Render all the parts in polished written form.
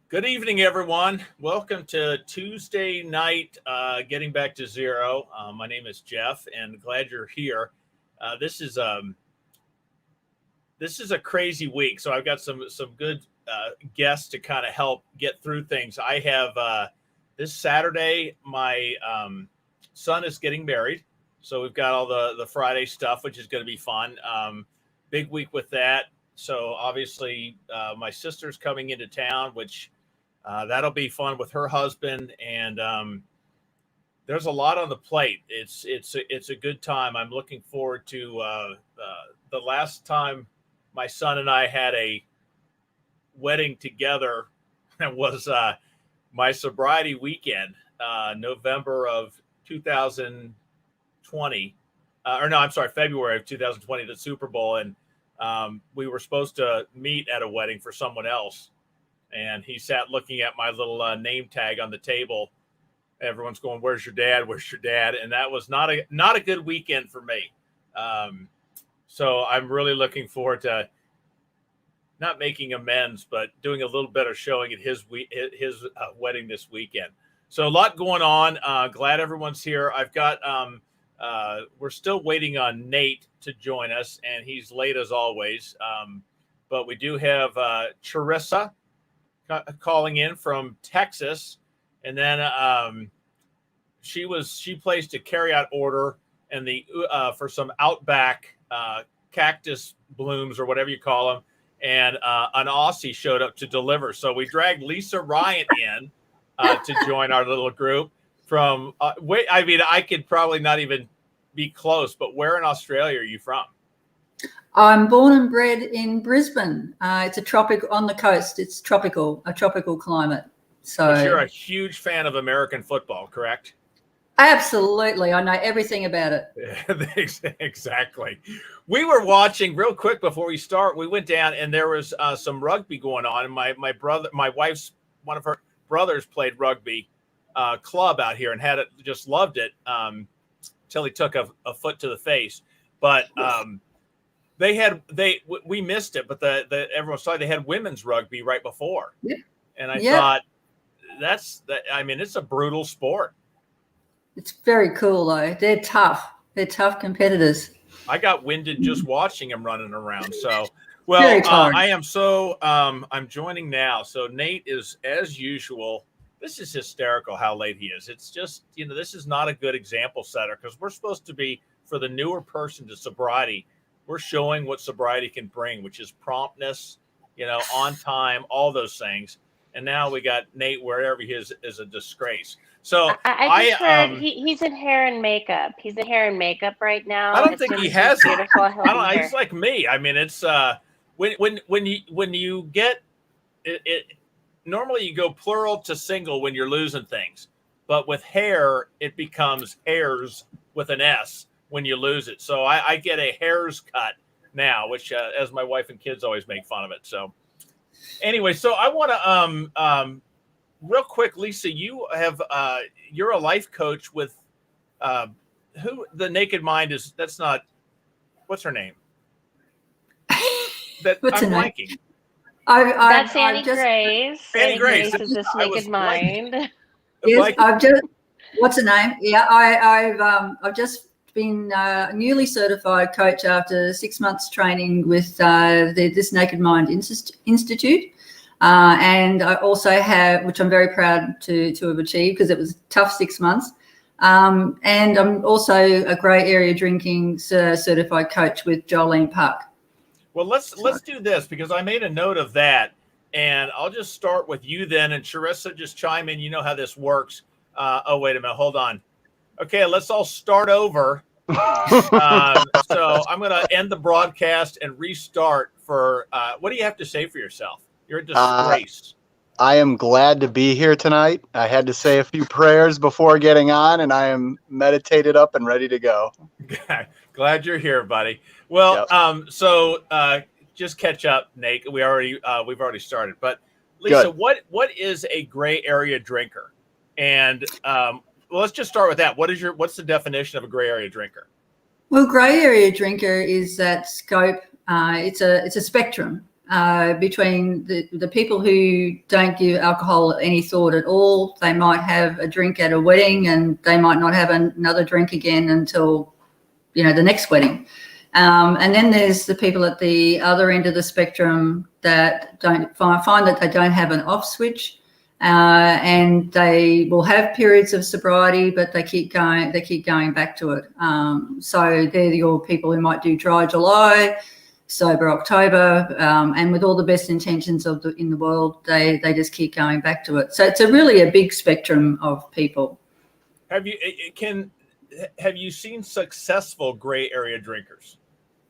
Good evening, everyone. Welcome to Tuesday night, Getting Back to Zero. My name is Jeff, and glad you're here. Uh, this is um, this is a crazy week, so I've got some good guests to kind of help get through things. I have this Saturday, my son is getting married, so we've got all the Friday stuff, which is going to be fun. Big week with that. So obviously, my sister's coming into town, which that'll be fun with her husband, and there's a lot on the plate. It's a good time. I'm looking forward to the last time my son and I had a wedding together. It was my sobriety weekend, November of 2020, or no, I'm sorry, February of 2020, the Super Bowl, and we were supposed to meet at a wedding for someone else. And he sat looking at my little name tag on the table. Everyone's going, "Where's your dad? Where's your dad?" And that was not a good weekend for me. So I'm really looking forward to not making amends, but doing a little better showing at his wedding this weekend. So a lot going on. Glad everyone's here. I've got we're still waiting on Nate to join us, and he's late as always. But we do have Charissa calling in from Texas, and then she placed a carryout order and the for some Outback cactus blooms or whatever you call them, and an Aussie showed up to deliver. So we dragged Lisa Ryan in to join our little group from. I mean, I could probably not even be close, but where in Australia are you from? I'm born and bred in Brisbane. It's a on the coast. It's a tropical climate. So but you're a huge fan of American football, correct? Absolutely. I know everything about it. Exactly. We were watching real quick before we start. We went down and there was some rugby going on. And my wife's, one of her brothers played rugby club out here and had it, just loved it till he took a foot to the face. But we missed it, but everyone saw they had women's rugby right before. Yep. And I thought I mean, it's a brutal sport. It's very cool though. They're tough. They're tough competitors. I got winded just watching them running around. So, well, I am I'm joining now. So Nate is, as usual, this is hysterical how late he is. It's just, this is not a good example setter because we're supposed to be, for the newer person to sobriety, we're showing what sobriety can bring, which is promptness, on time, all those things. And now we got Nate wherever he is a disgrace. So I just heard he's in hair and makeup. He's in hair and makeup right now. I don't think he has beautiful hair. He's like me. I mean, it's when you get it. Normally you go plural to single when you're losing things, but with hair it becomes hairs with an S when you lose it. So I get a hair's cut now, which as my wife and kids always make fun of it. So anyway, so I want to real quick, Lisa, you have you're a life coach with who the Naked Mind is. That's not, what's her name? That what's I'm blanking. That's Annie Grace. Annie Grace is this Naked Mind. Yes, what's her name? Yeah, I've just been newly certified coach after 6 months training with this Naked Mind Institute. And I also have, which I'm very proud to have achieved because it was a tough 6 months. And I'm also a grey area drinking certified coach with Jolene Park. Well, let's do this because I made a note of that, and I'll just start with you then, and Charissa, just chime in. You know how this works. Oh, wait a minute. Hold on. Okay, let's all start over. So I'm going to end the broadcast and restart for what do you have to say for yourself? You're a disgrace. I am glad to be here tonight. I had to say a few prayers before getting on, and I am meditated up and ready to go. Glad you're here, buddy. Well, yep. So just catch up, Nate. We've already started. But Lisa, what is a gray area drinker? And let's just start with that. What's the definition of a gray area drinker? Well, grey area drinker is that scope. It's a spectrum. between the people who don't give alcohol any thought at all. They might have a drink at a wedding and they might not have another drink again until, the next wedding. And then there's the people at the other end of the spectrum that don't find that they don't have an off switch, and they will have periods of sobriety, but they keep going back to it. So they're your people who might do dry July, sober October, and with all the best intentions in the world, they just keep going back to it. So it's really a big spectrum of people. Have you seen successful gray area drinkers?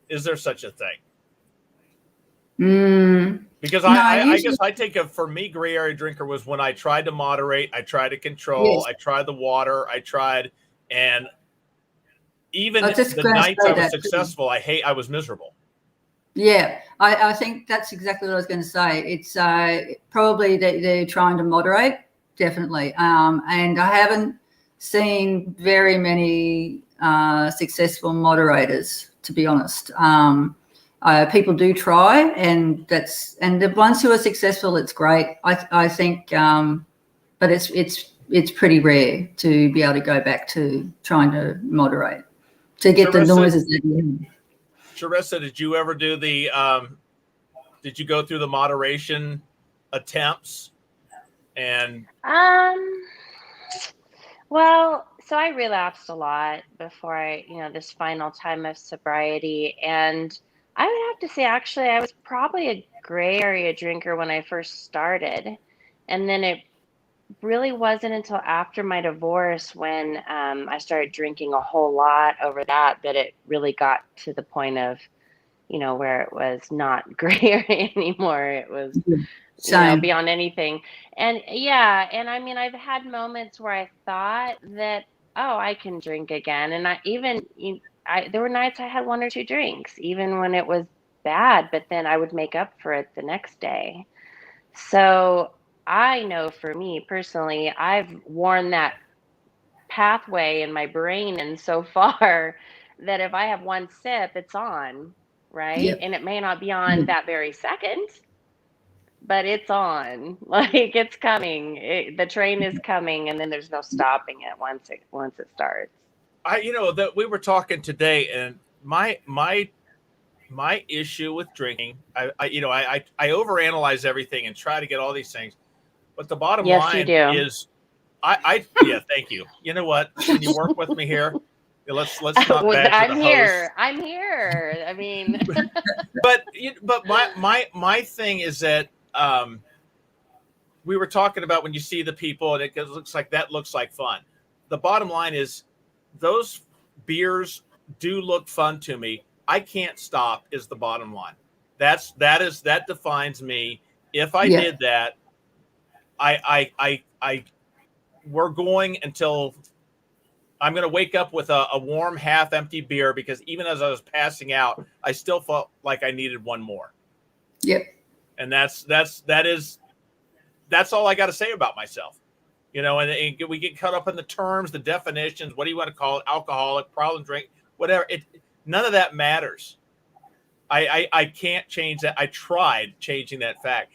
Is there such a thing? Because I guess I take for me, gray area drinker was when I tried to moderate, I tried to control, I tried the water, and even the nights I was successful, I was miserable. Yeah, I think that's exactly what I was going to say. It's probably that they're trying to moderate, definitely. And I haven't seen very many successful moderators, to be honest. People do try, and the ones who are successful, it's great. I think, but it's pretty rare to be able to go back to trying to moderate, to get the noises at the end. Charissa, did you ever do did you go through the moderation attempts? And well, so I relapsed a lot before this final time of sobriety. And I would have to say, actually, I was probably a gray area drinker when I first started. And then it really wasn't until after my divorce when I started drinking a whole lot over that it really got to the point of, where it was not gray area anymore. It was beyond anything. And and I mean, I've had moments where I thought that, I can drink again. And there were nights I had one or two drinks, even when it was bad, but then I would make up for it the next day. So I know for me personally, I've worn that pathway in my brain and so far that if I have one sip, it's on, right? Yep. And it may not be on that very second, but it's on. Like, it's coming. The train is coming, and then there's no stopping it once it starts. That we were talking today, and my issue with drinking, I overanalyze everything and try to get all these things. But the bottom line is, thank you. You know what? Can you work with me here? Let's not badger the host. I'm here. I mean, but my thing is that we were talking about when you see the people and it looks like fun. The bottom line is those beers do look fun to me. I can't stop is the bottom line. That defines me. If I did that, we're going until I'm going to wake up with a warm half empty beer, because even as I was passing out, I still felt like I needed one more. Yep. And that's all I got to say about myself, and we get caught up in the terms, the definitions. What do you want to call it? Alcoholic, problem drink, whatever. None of that matters. I can't change that. I tried changing that fact.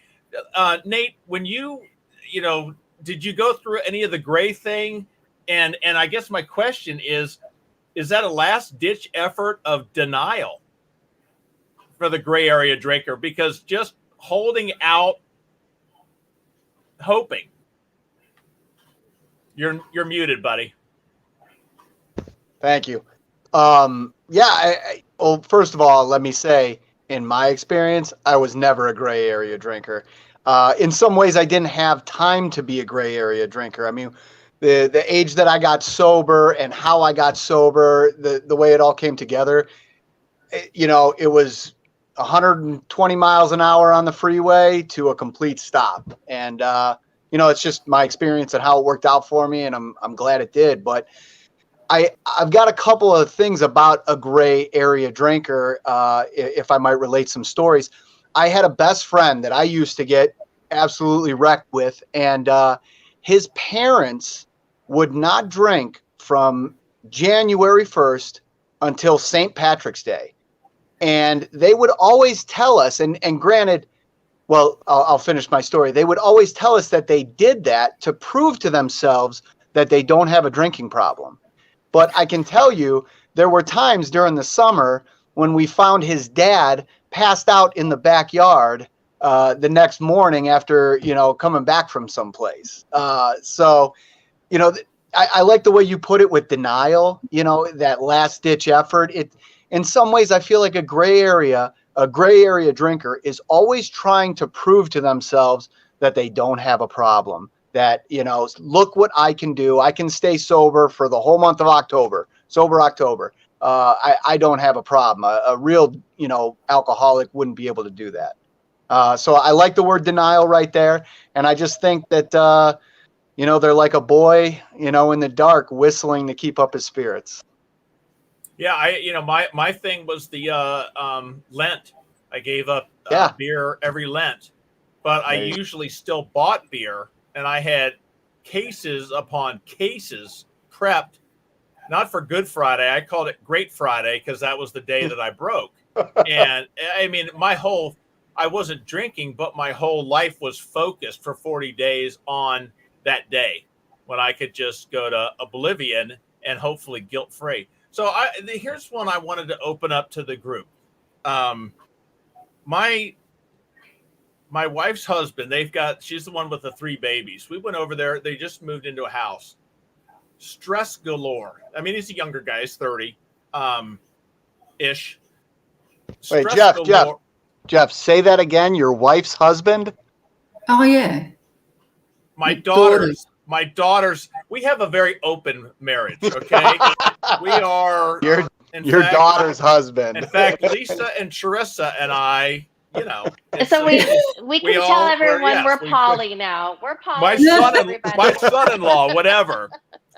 Nate, when did you go through any of the gray thing? And I guess my question is that a last ditch effort of denial for the gray area drinker? Because just holding out, hoping. You're muted, buddy. Thank you. Well, first of all, let me say, in my experience, I was never a gray area drinker. In some ways, I didn't have time to be a gray area drinker. I mean, the age that I got sober and how I got sober, the way it all came together, it was 120 miles an hour on the freeway to a complete stop. And, it's just my experience and how it worked out for me. And I'm glad it did. But I've got a couple of things about a gray area drinker, if I might relate some stories. I had a best friend that I used to get absolutely wrecked with, and his parents would not drink from January 1st until St. Patrick's Day. And they would always tell us, and granted, Well, I'll finish my story. They would always tell us that they did that to prove to themselves that they don't have a drinking problem. But I can tell you, there were times during the summer when we found his dad passed out in the backyard the next morning after, coming back from someplace. So, I like the way you put it with denial, that last ditch effort. In some ways, I feel like a gray area drinker is always trying to prove to themselves that they don't have a problem. That, look what I can do. I can stay sober for the whole month of October, sober October. I don't have a problem. A real, alcoholic wouldn't be able to do that. So I like the word denial right there. And I just think that, they're like a boy, in the dark whistling to keep up his spirits. Yeah, my thing was the Lent. I gave up beer every Lent, but I usually still bought beer, and I had cases upon cases prepped, not for Good Friday. I called it Great Friday because that was the day that I broke. And I mean, I wasn't drinking, but my whole life was focused for 40 days on that day when I could just go to oblivion and hopefully guilt-free. So here's one I wanted to open up to the group. My wife's husband, she's the one with the 3 babies. We went over there. They just moved into a house. Stress galore. I mean, he's a younger guy. He's 30 ish. Wait, Jeff, say that again. Your wife's husband? Oh, yeah. My daughters. We have a very open marriage, okay? We are your daughter's husband. In fact, Lisa and Charissa and I, So we can tell everyone we're poly now. We're poly. My son-in-law, whatever.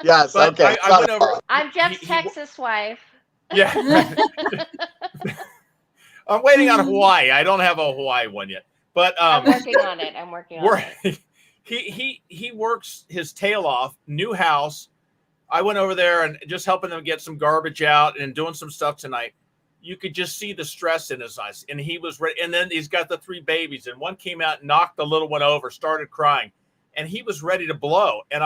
Yes, but okay. I went over. I'm Jeff's Texas wife. Yeah. I'm waiting on Hawaii. I don't have a Hawaii one yet, but I'm working on it. He works his tail off. New house. I went over there and just helping them get some garbage out and doing some stuff tonight. You could just see the stress in his eyes, and he was ready. And then he's got the 3 babies, and one came out, knocked the little one over, started crying, and he was ready to blow. And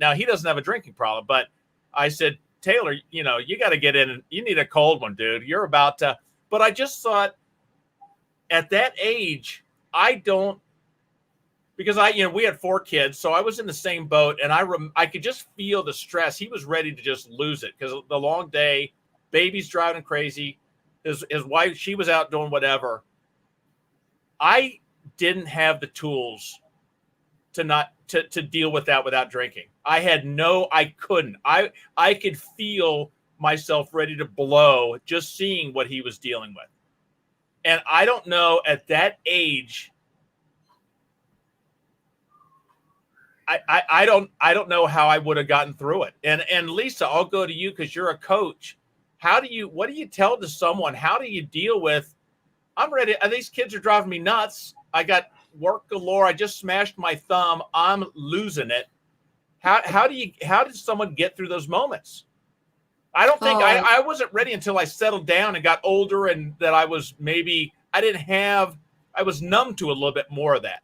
now he doesn't have a drinking problem, but I said, Taylor, you got to get in. You need a cold one, dude. You're about to. But I just thought, at that age, because we had 4 kids, so I was in the same boat, and I could just feel the stress. He was ready to just lose it because the long day, baby's driving crazy. His wife, she was out doing whatever. I didn't have the tools to deal with that without drinking. I couldn't. I could feel myself ready to blow just seeing what he was dealing with. And I don't know at that age. I don't know how I would have gotten through it. And Lisa, I'll go to you because you're a coach. What do you tell to someone? How do you deal with, I'm ready. These kids are driving me nuts. I got work galore. I just smashed my thumb. I'm losing it. How did someone get through those moments? I don't think I wasn't ready until I settled down and got older, and that I was I was numb to a little bit more of that.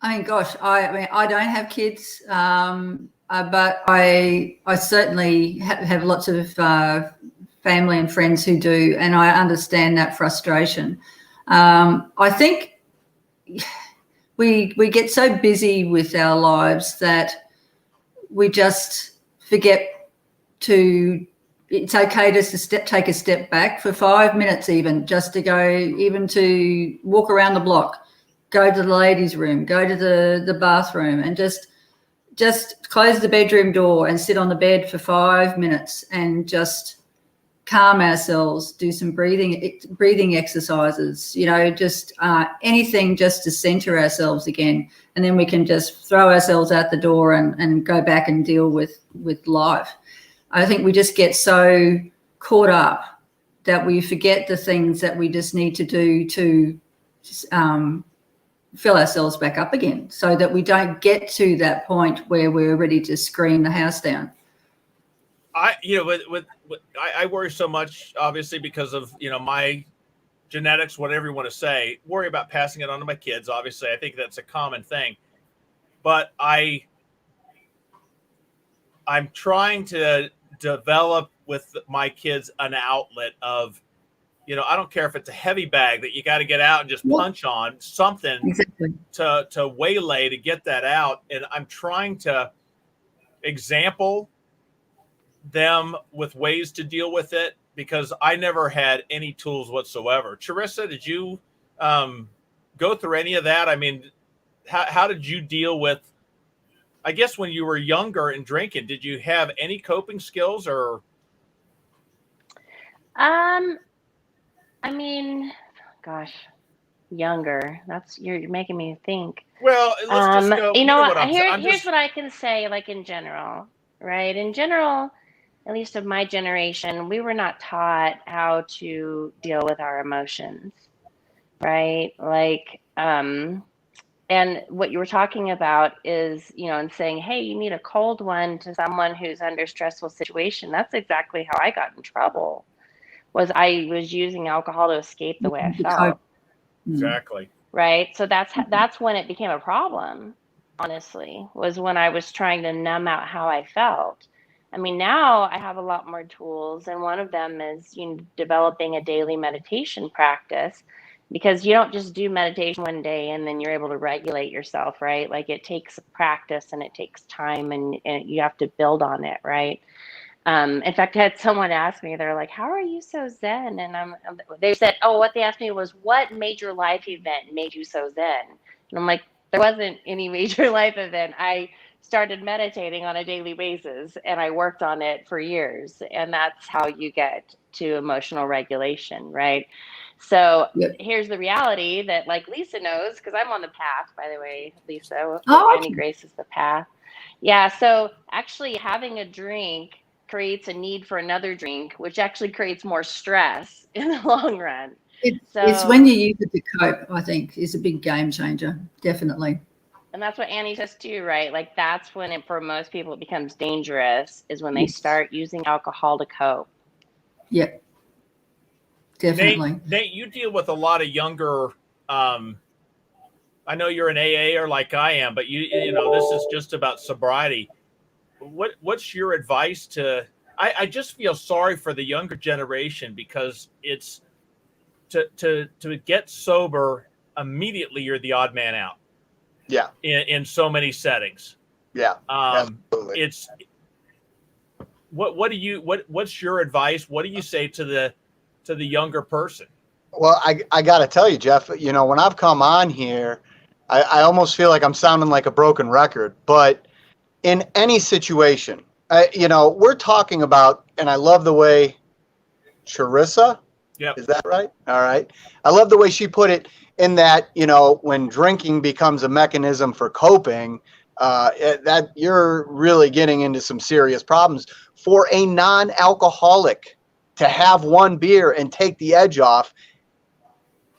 I mean, gosh, I don't have kids, but I certainly have lots of family and friends who do, and I understand that frustration. I think we get so busy with our lives that we just forget it's okay just to take a step back for 5 minutes, even just to walk around the block, go to the ladies' room, go to the bathroom, and just close the bedroom door and sit on the bed for 5 minutes and just calm ourselves, do some breathing exercises, just anything just to center ourselves again. And then we can just throw ourselves out the door and go back and deal with life. I think we just get so caught up that we forget the things that we just need to do to fill ourselves back up again, so that we don't get to that point where we're ready to scream the house down. I worry so much, obviously, because of my genetics, whatever you want to say, worry about passing it on to my kids. Obviously, I think that's a common thing. But I'm trying to develop with my kids an outlet of, I don't care if it's a heavy bag that you got to get out and just punch on something to waylay to get that out. And I'm trying to example them with ways to deal with it, because I never had any tools whatsoever. Charissa, did you go through any of that? I mean, how did you deal with, I guess, when you were younger and drinking? Did you have any coping skills or? I mean, gosh, younger. You're making me think. Well, let's just go. Here's what I can say, like in general, right? In general, at least of my generation, we were not taught how to deal with our emotions, right? Like, and what you were talking about is, and saying, hey, you need a cold one to someone who's under a stressful situation. That's exactly how I got in trouble. I was using alcohol to escape the way I felt. Exactly. Right. So that's when it became a problem, honestly, was when I was trying to numb out how I felt. I mean, now I have a lot more tools, and one of them is developing a daily meditation practice, because you don't just do meditation one day and then you're able to regulate yourself, right? Like, it takes practice and it takes time, and you have to build on it, right? In fact, I had someone ask me, they're like, how are you so zen? And they said, what they asked me was, what major life event made you so zen? And I'm like, there wasn't any major life event. I started meditating on a daily basis, and I worked on it for years. And that's how you get to emotional regulation, right? So Here's the reality that, like, Lisa knows, because I'm on the path, by the way, Lisa. Annie Grace is the path. Yeah. So actually having a drink creates a need for another drink, which actually creates more stress in the long run. It's when you use it to cope, I think, is a big game changer, definitely. And that's what Annie says too, right? Like, that's when for most people it becomes dangerous, is when they start using alcohol to cope. Yep, definitely. Nate, you deal with a lot of younger, I know you're an AA or like I am, but you know, this is just about sobriety. What's your advice to? I just feel sorry for the younger generation, because it's to get sober immediately, you're the odd man out. Yeah. In so many settings. Yeah. Absolutely. It's what's your advice? What do you say to the younger person? Well, I got to tell you, Jeff, when I've come on here, I almost feel like I'm sounding like a broken record, but in any situation, we're talking about, and I love the way Charissa, is that right? All right. I love the way she put it, in that, when drinking becomes a mechanism for coping, that you're really getting into some serious problems. For a non-alcoholic to have one beer and take the edge off,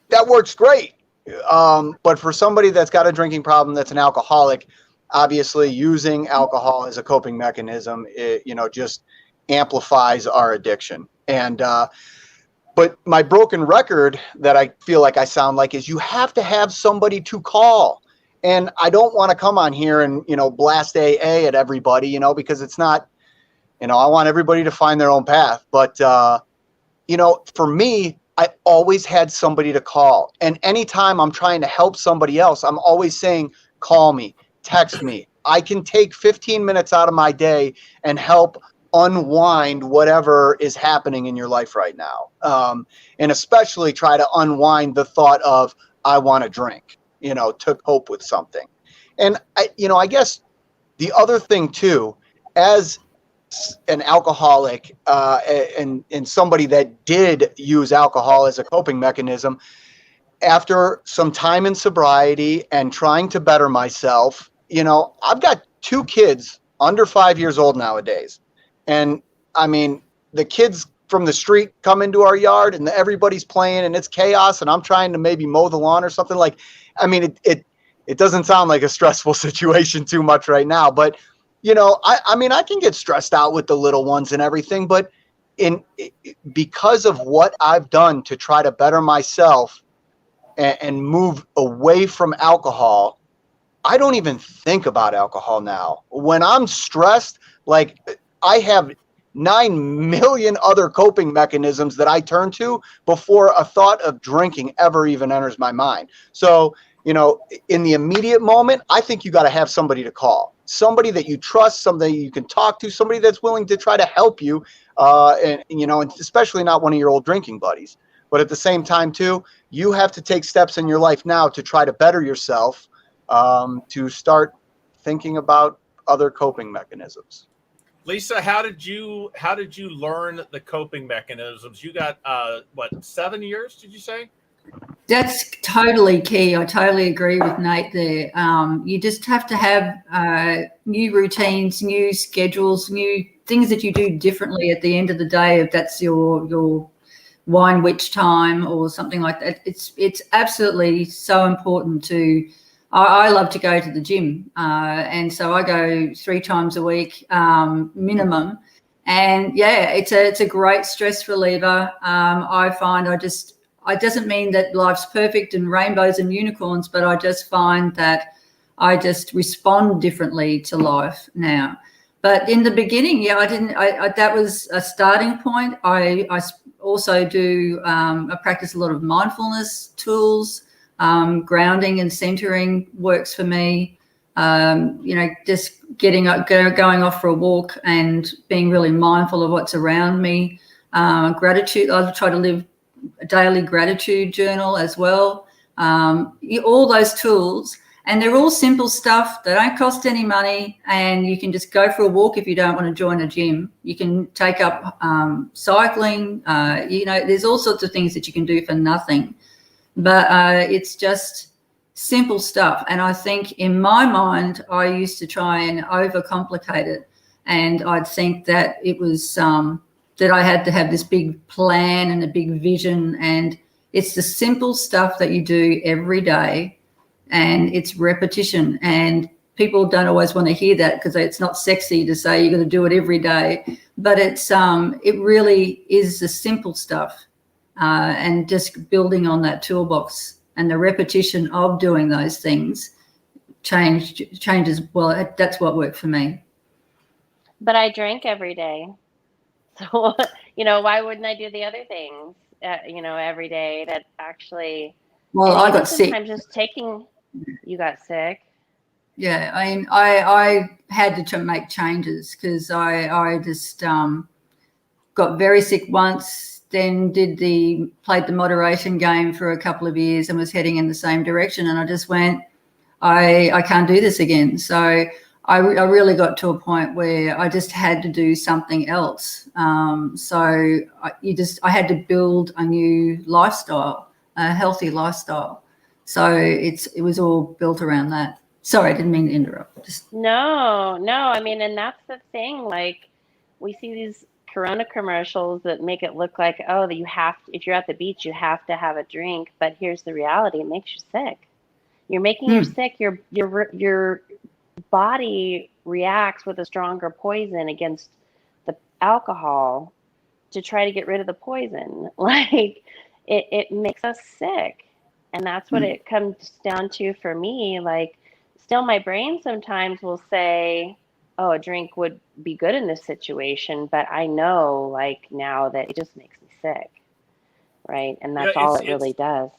that works great. But for somebody that's got a drinking problem, that's an alcoholic, obviously using alcohol as a coping mechanism, just amplifies our addiction. And, but my broken record that I feel like I sound like is, you have to have somebody to call. And I don't want to come on here and, blast AA at everybody, because it's not, I want everybody to find their own path. But, for me, I always had somebody to call. And anytime I'm trying to help somebody else, I'm always saying, call me, text me. I can take 15 minutes out of my day and help unwind whatever is happening in your life right now. And especially try to unwind the thought of, I want to drink, to cope with something. And I guess the other thing too, as an alcoholic, and somebody that did use alcohol as a coping mechanism, after some time in sobriety and trying to better myself, I've got 2 kids under 5 years old nowadays. And I mean, the kids from the street come into our yard and everybody's playing and it's chaos, and I'm trying to maybe mow the lawn or something. Like, I mean, it doesn't sound like a stressful situation too much right now, but I mean, I can get stressed out with the little ones and everything, but because of what I've done to try to better myself and move away from alcohol, I don't even think about alcohol now. When I'm stressed, like I have 9 million other coping mechanisms that I turn to before a thought of drinking ever even enters my mind. So, in the immediate moment, I think you got to have somebody to call, somebody that you trust, somebody you can talk to, somebody that's willing to try to help you, and especially not one of your old drinking buddies. But at the same time, too, you have to take steps in your life now to try to better yourself, to start thinking about other coping mechanisms. Lisa, how did you learn the coping mechanisms? You got 7 years? Did you say? That's totally key. I totally agree with Nate there. You just have to have new routines, new schedules, new things that you do differently at the end of the day. If that's your wine witch time or something like that, it's absolutely so important to. I love to go to the gym, and so I go 3 times a week minimum. And yeah, it's a great stress reliever. I find it doesn't mean that life's perfect and rainbows and unicorns, but I just find that I just respond differently to life now. But in the beginning, yeah, that was a starting point. I also do, I practice a lot of mindfulness tools. Grounding and centering works for me. Just getting up, going off for a walk and being really mindful of what's around me. Gratitude. I try to live a daily gratitude journal as well. All those tools, and they're all simple stuff. They don't cost any money, and you can just go for a walk if you don't want to join a gym. You can take up cycling. There's all sorts of things that you can do for nothing. But it's just simple stuff. And I think in my mind, I used to try and overcomplicate it. And I'd think that it was that I had to have this big plan and a big vision. And it's the simple stuff that you do every day. And it's repetition. And people don't always want to hear that because it's not sexy to say you're going to do it every day. But it really is the simple stuff. And just building on that toolbox and the repetition of doing those things changes. Well, that's what worked for me. But I drank every day. So, why wouldn't I do the other things, every day that actually. Well, I got sick. Sometimes just you got sick. Yeah. I mean, I had to make changes because I just got very sick once. Then played the moderation game for a couple of years and was heading in the same direction. And I just went, I can't do this again. So I really got to a point where I just had to do something else. I had to build a new lifestyle, a healthy lifestyle. So it was all built around that. Sorry, I didn't mean to interrupt. No. I mean, and that's the thing. Like, we see these Corona commercials that make it look like, that if you're at the beach, you have to have a drink. But here's the reality: it makes you sick. You're making you sick. Your body reacts with a stronger poison against the alcohol to try to get rid of the poison. Like, it makes us sick, and that's what it comes down to for me. Like, still, my brain sometimes will say, oh, a drink would be good in this situation, but I know, like, now that it just makes me sick, right? And that's all it really does.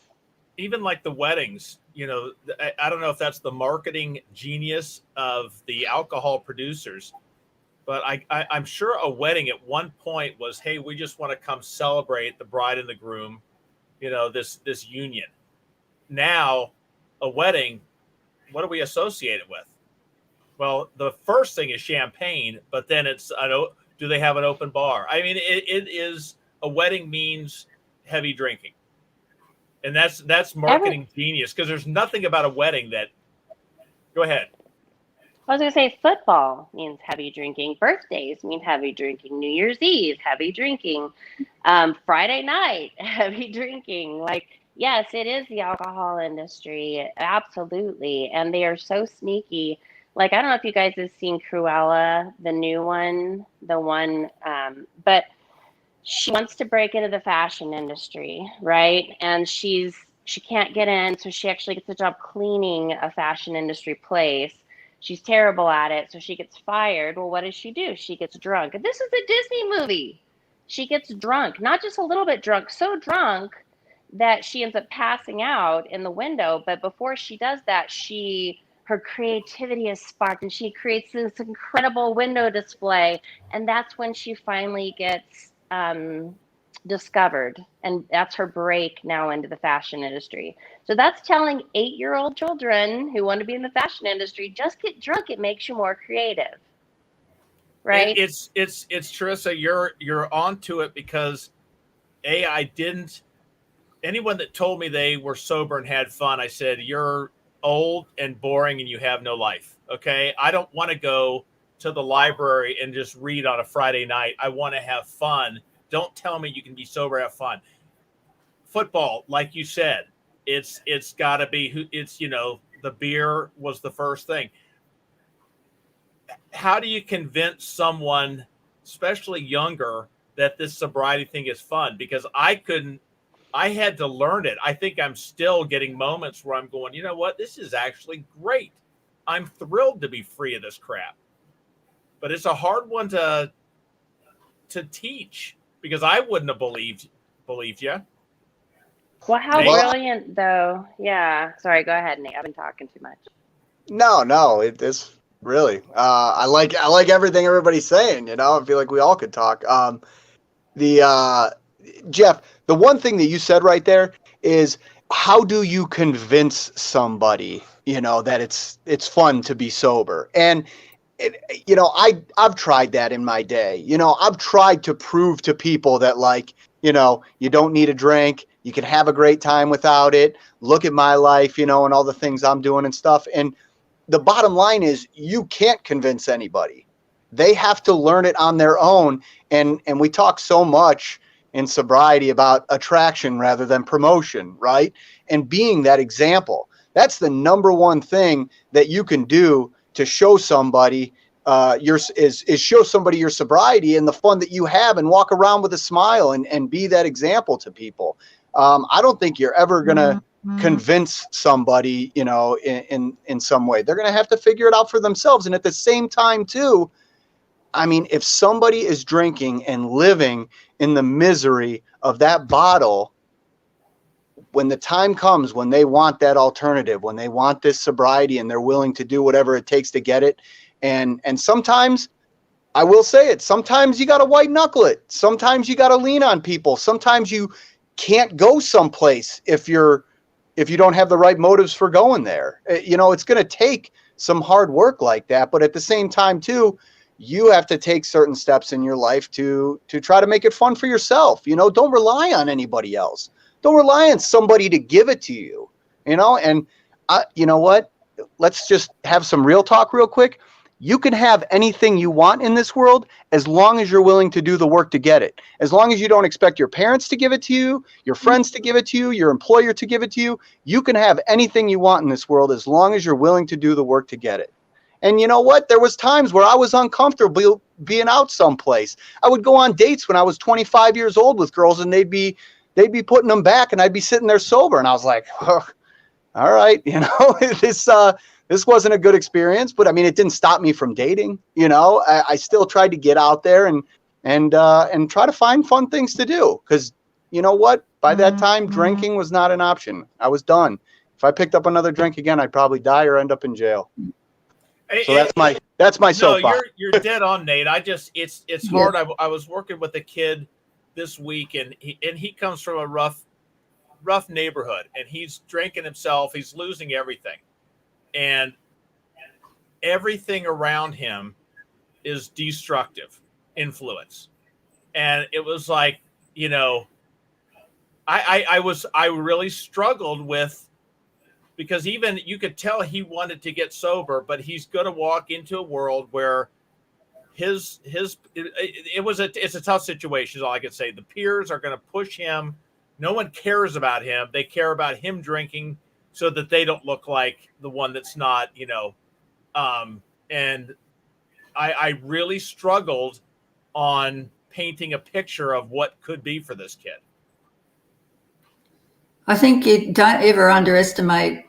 Even like the weddings, I don't know if that's the marketing genius of the alcohol producers, but I'm sure a wedding at one point was, hey, we just want to come celebrate the bride and the groom, this union. Now, a wedding, what do we associate it with? Well, the first thing is champagne, but then do they have an open bar? I mean, it is, a wedding means heavy drinking. And that's marketing genius, because there's nothing about a wedding that, go ahead. I was going to say football means heavy drinking. Birthdays mean heavy drinking. New Year's Eve, heavy drinking. Friday night, heavy drinking. Like, yes, it is the alcohol industry. Absolutely. And they are so sneaky. Like, I don't know if you guys have seen Cruella, the new one, but she wants to break into the fashion industry, right? And she can't get in, so she actually gets a job cleaning a fashion industry place. She's terrible at it, so she gets fired. Well, what does she do? She gets drunk. And this is a Disney movie. She gets drunk, not just a little bit drunk, so drunk that she ends up passing out in the window. But before she does that, her creativity is sparked and she creates this incredible window display. And that's when she finally gets discovered. And that's her break now into the fashion industry. So that's telling 8-year-old children who want to be in the fashion industry, just get drunk. It makes you more creative. Right? It's Teresa, you're onto it, because anyone that told me they were sober and had fun, I said, you're old and boring and you have no life. Okay. I don't want to go to the library and just read on a Friday night. I want to have fun. Don't tell me you can be sober, have fun. Football, like you said, it's gotta be, the beer was the first thing. How do you convince someone, especially younger, that this sobriety thing is fun? Because I had to learn it. I think I'm still getting moments where I'm going, you know what? This is actually great. I'm thrilled to be free of this crap. But it's a hard one to teach, because I wouldn't have believed you. Well, how brilliant, though. Yeah. Sorry, go ahead, Nate. I've been talking too much. No, it's really. I like everything everybody's saying. I feel like we all could talk. Jeff, the one thing that you said right there is, how do you convince somebody, that it's fun to be sober? And I've tried that in my day. I've tried to prove to people that, like, you don't need a drink. You can have a great time without it. Look at my life, and all the things I'm doing and stuff. And the bottom line is, you can't convince anybody. They have to learn it on their own. And we talk so much in sobriety about attraction rather than promotion, right? And being that example. That's the number one thing that you can do to show somebody show somebody your sobriety and the fun that you have, and walk around with a smile and be that example to people. I don't think you're ever going to convince somebody, in some way. They're going to have to figure it out for themselves. And at the same time too, I mean, if somebody is drinking and living in the misery of that bottle, when the time comes, when they want that alternative, when they want this sobriety, and they're willing to do whatever it takes to get it. And sometimes, I will say it, sometimes you got to white knuckle it. Sometimes you got to lean on people. Sometimes you can't go someplace if you don't have the right motives for going there. It's going to take some hard work like that. But at the same time too, you have to take certain steps in your life to try to make it fun for yourself. Don't rely on anybody else. Don't rely on somebody to give it to you, and you know what? Let's just have some real talk real quick. You can have anything you want in this world as long as you're willing to do the work to get it. As long as you don't expect your parents to give it to you, your friends to give it to you, your employer to give it to you. You can have anything you want in this world as long as you're willing to do the work to get it. And you know what? There was times where I was uncomfortable being out someplace. I would go on dates when I was 25 years old with girls, and they'd be putting them back, and I'd be sitting there sober. And I was like, oh, all right, this wasn't a good experience, but I mean, it didn't stop me from dating. I still tried to get out there and try to find fun things to do. Cause you know what? By that time, drinking was not an option. I was done. If I picked up another drink again, I'd probably die or end up in jail. So that's my soapbox. You're dead on, Nate. It's hard. I was working with a kid this week, and he comes from a rough neighborhood, and he's drinking himself. He's losing everything, and everything around him is destructive influence. And it was like, I really struggled with, because even you could tell he wanted to get sober, but he's going to walk into a world where it's a tough situation is all I can say. The peers are going to push him. No one cares about him. They care about him drinking so that they don't look like the one that's not, and I really struggled on painting a picture of what could be for this kid? I think you don't ever underestimate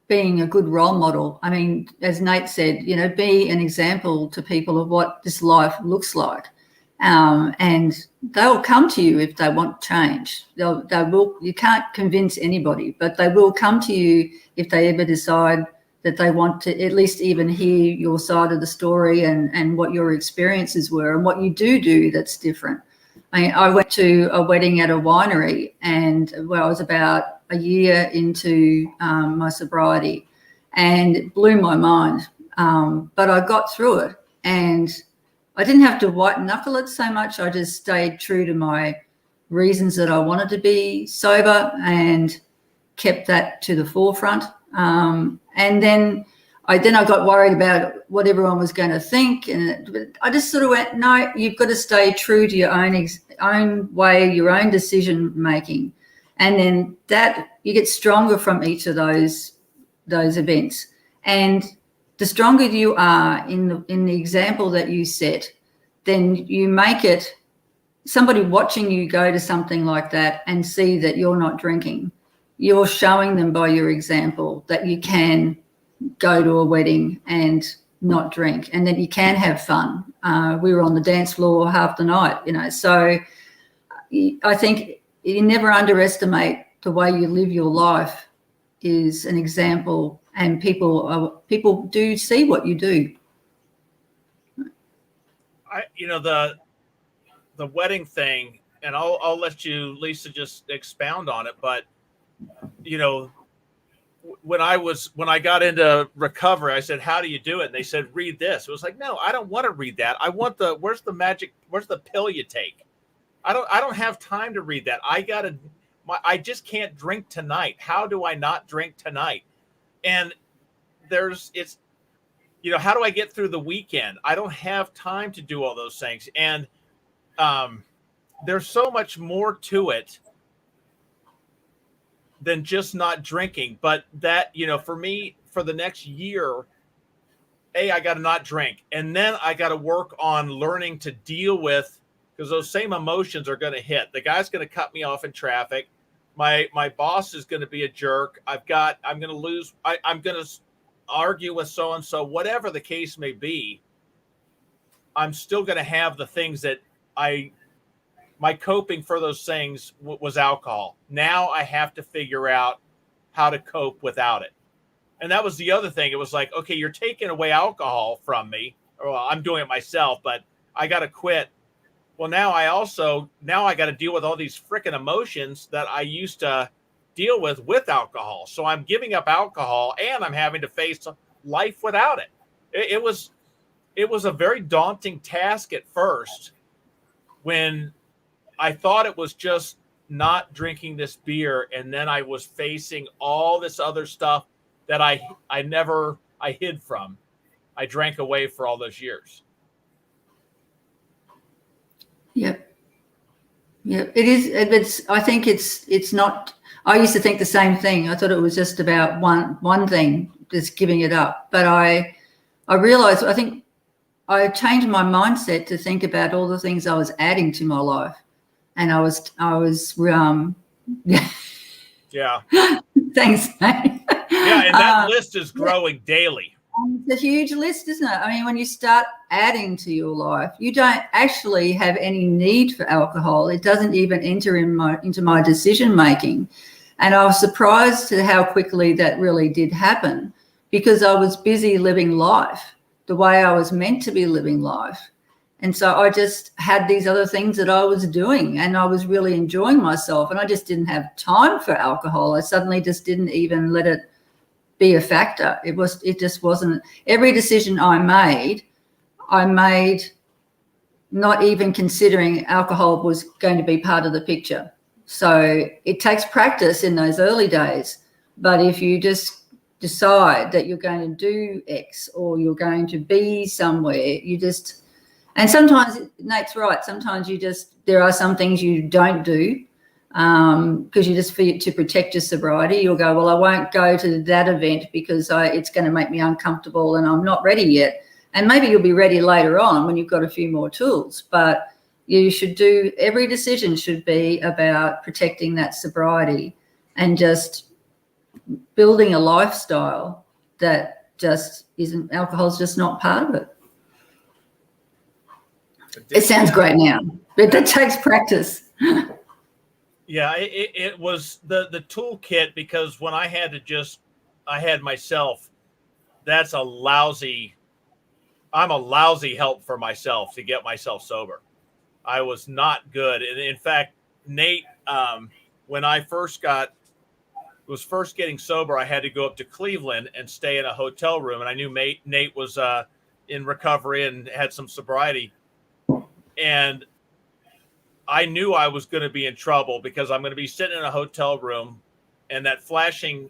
being a good role model. I mean, as Nate said, be an example to people of what this life looks like. And they'll come to you if they want change. They will. You can't convince anybody, but they will come to you if they ever decide that they want to at least even hear your side of the story and what your experiences were and what you do that's different. I went to a wedding at a winery, and I was about a year into my sobriety, and it blew my mind. But I got through it, and I didn't have to white knuckle it so much. I just stayed true to my reasons that I wanted to be sober and kept that to the forefront. And then I got worried about what everyone was going to think, and I just sort of went, no, you've got to stay true to your own way, your own decision making, and then that you get stronger from each of those events. And the stronger you are in the example that you set, then you make it. Somebody watching you go to something like that and see that you're not drinking, you're showing them by your example that you can go to a wedding and not drink, and that you can have fun. We were on the dance floor half the night, So I think you never underestimate the way you live your life is an example, and people do see what you do. The wedding thing, and I'll let you, Lisa, just expound on it. But when I got into recovery, I said, "How do you do it?" And they said, "Read this." It was like, no, I don't want to read that. I want where's the pill you take? I don't have time to read that. I just can't drink tonight. How do I not drink tonight? And how do I get through the weekend? I don't have time to do all those things. And there's so much more to it than just not drinking. But that, for me, for the next year, I got to not drink. And then I got to work on learning to deal with, because those same emotions are going to hit. The guy's going to cut me off in traffic. My boss is going to be a jerk. I'm going to lose. I'm going to argue with so-and-so, whatever the case may be. I'm still going to have the things that my coping for those things was alcohol. Now I have to figure out how to cope without it. And that was the other thing. It was like, okay, you're taking away alcohol from me. Well, I'm doing it myself, but I got to quit. Well, now I got to deal with all these freaking emotions that I used to deal with alcohol. So I'm giving up alcohol, and I'm having to face life without it. It was a very daunting task at first, when I thought it was just not drinking this beer, and then I was facing all this other stuff that I hid from. I drank away for all those years. Yep. It is. I think it's not. I used to think the same thing. I thought it was just about one thing, just giving it up. But I realized, I think I changed my mindset to think about all the things I was adding to my life, and I was Yeah. Thanks, mate. Yeah, and that list is growing daily. It's a huge list, isn't it? I mean, when you start adding to your life, you don't actually have any need for alcohol. It doesn't even enter into my decision making. And I was surprised at how quickly that really did happen, because I was busy living life the way I was meant to be living life. And so I just had these other things that I was doing, and I was really enjoying myself, and I just didn't have time for alcohol. I suddenly just didn't even let it be a factor. It just wasn't. Every decision I made not even considering alcohol was going to be part of the picture. So it takes practice in those early days. But if you just decide that you're going to do X, or you're going to be somewhere, and sometimes Nate's right. Sometimes there are some things you don't do because you just feel to protect your sobriety. You'll go, well, I won't go to that event because it's going to make me uncomfortable and I'm not ready yet. And maybe you'll be ready later on when you've got a few more tools. But you should do, every decision should be about protecting that sobriety and just building a lifestyle that just isn't, alcohol's just not part of it. It sounds great now, but that takes practice. Yeah, it was the toolkit, because when I had myself, I'm a lousy help for myself to get myself sober. I was not good. And in fact, Nate, when I was first getting sober, I had to go up to Cleveland and stay in a hotel room. And I knew Nate was in recovery and had some sobriety. And I knew I was going to be in trouble, because I'm going to be sitting in a hotel room and that flashing,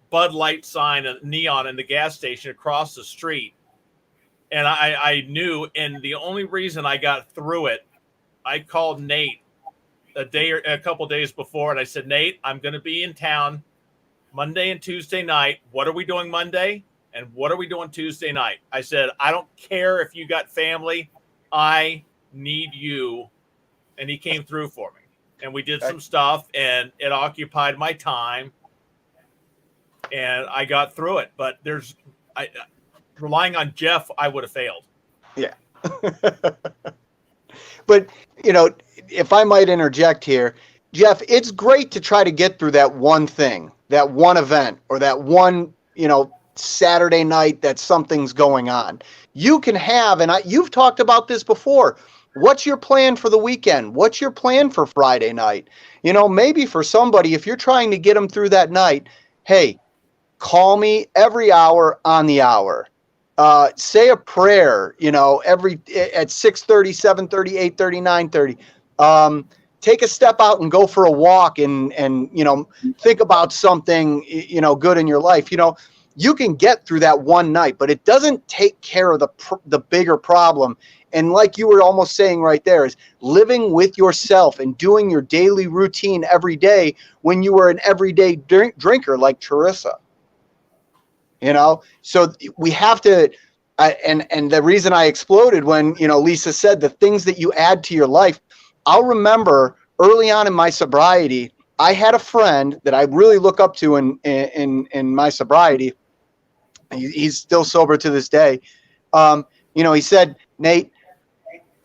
Bud Light sign, neon in the gas station across the street. And I knew, and the only reason I got through it, I called Nate a couple days before, and I said, Nate, I'm going to be in town Monday and Tuesday night. What are we doing Monday? And what are we doing Tuesday night? I said, I don't care if you got family. I need you. And he came through for me. And we did some stuff, and it occupied my time. And I got through it. But relying on Jeff, I would have failed. Yeah. But, if I might interject here, Jeff, it's great to try to get through that one thing, that one event, or that one, Saturday night that something's going on. You can have, and you've talked about this before, what's your plan for the weekend? What's your plan for Friday night? Maybe for somebody, if you're trying to get them through that night, hey, call me every hour on the hour. Say a prayer, every at 6:30, 7:30, 8:30, 9:30. Take a step out and go for a walk and think about something, good in your life. You can get through that one night, but it doesn't take care of the bigger problem. And like you were almost saying right there, is living with yourself and doing your daily routine every day when you were an everyday drinker like Charissa. So we have to, and the reason I exploded when, Lisa said the things that you add to your life. I'll remember early on in my sobriety, I had a friend that I really look up to in my sobriety. He's still sober to this day. He said, Nate,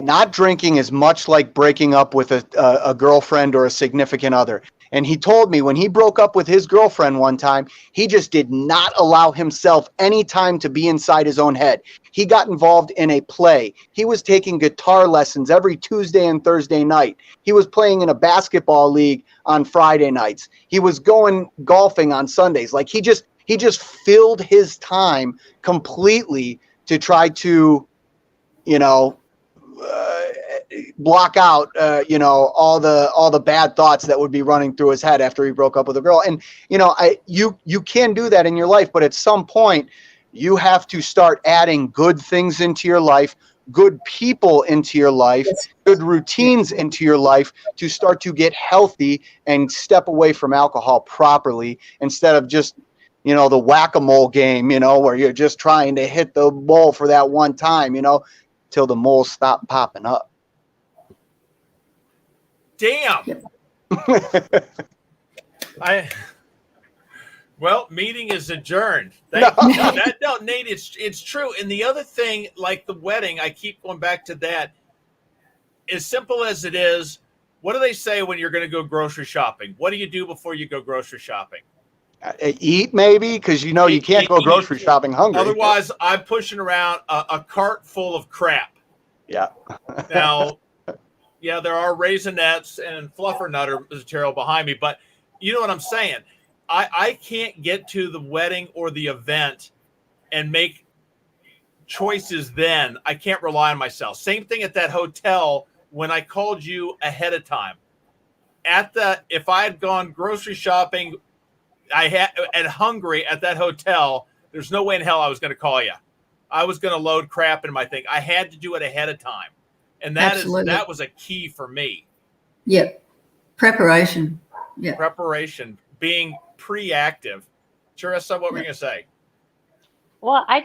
not drinking is much like breaking up with a girlfriend or a significant other. And he told me when he broke up with his girlfriend one time, he just did not allow himself any time to be inside his own head. He got involved in a play. He was taking guitar lessons every Tuesday and Thursday night. He was playing in a basketball league on Friday nights. He was going golfing on Sundays. Like he just filled his time completely to try to, block out, all the bad thoughts that would be running through his head after he broke up with a girl. And, you can do that in your life, but at some point you have to start adding good things into your life, good people into your life, good routines into your life to start to get healthy and step away from alcohol properly instead of just, the whack-a-mole game, where you're just trying to hit the ball for that one time, till the moles stop popping up. Damn. Meeting is adjourned. No, Nate, it's true. And the other thing, like the wedding, I keep going back to that. As simple as it is, what do they say when you're going to go grocery shopping? What do you do before you go grocery shopping? Eat, maybe, because you can't go grocery shopping hungry. Otherwise, I'm pushing around a cart full of crap. Yeah. Now, yeah, there are Raisinets and Fluffernutter material behind me, but you know what I'm saying? I can't get to the wedding or the event and make choices then. I can't rely on myself. Same thing at that hotel when I called you ahead of time. If I had gone grocery shopping, and hungry at that hotel, there's no way in hell I was going to call you. I was going to load crap in my thing. I had to do it ahead of time. And that was a key for me. Yep. Preparation. Yeah. Preparation, being pre-active. Charissa, what were you going to say? Well, I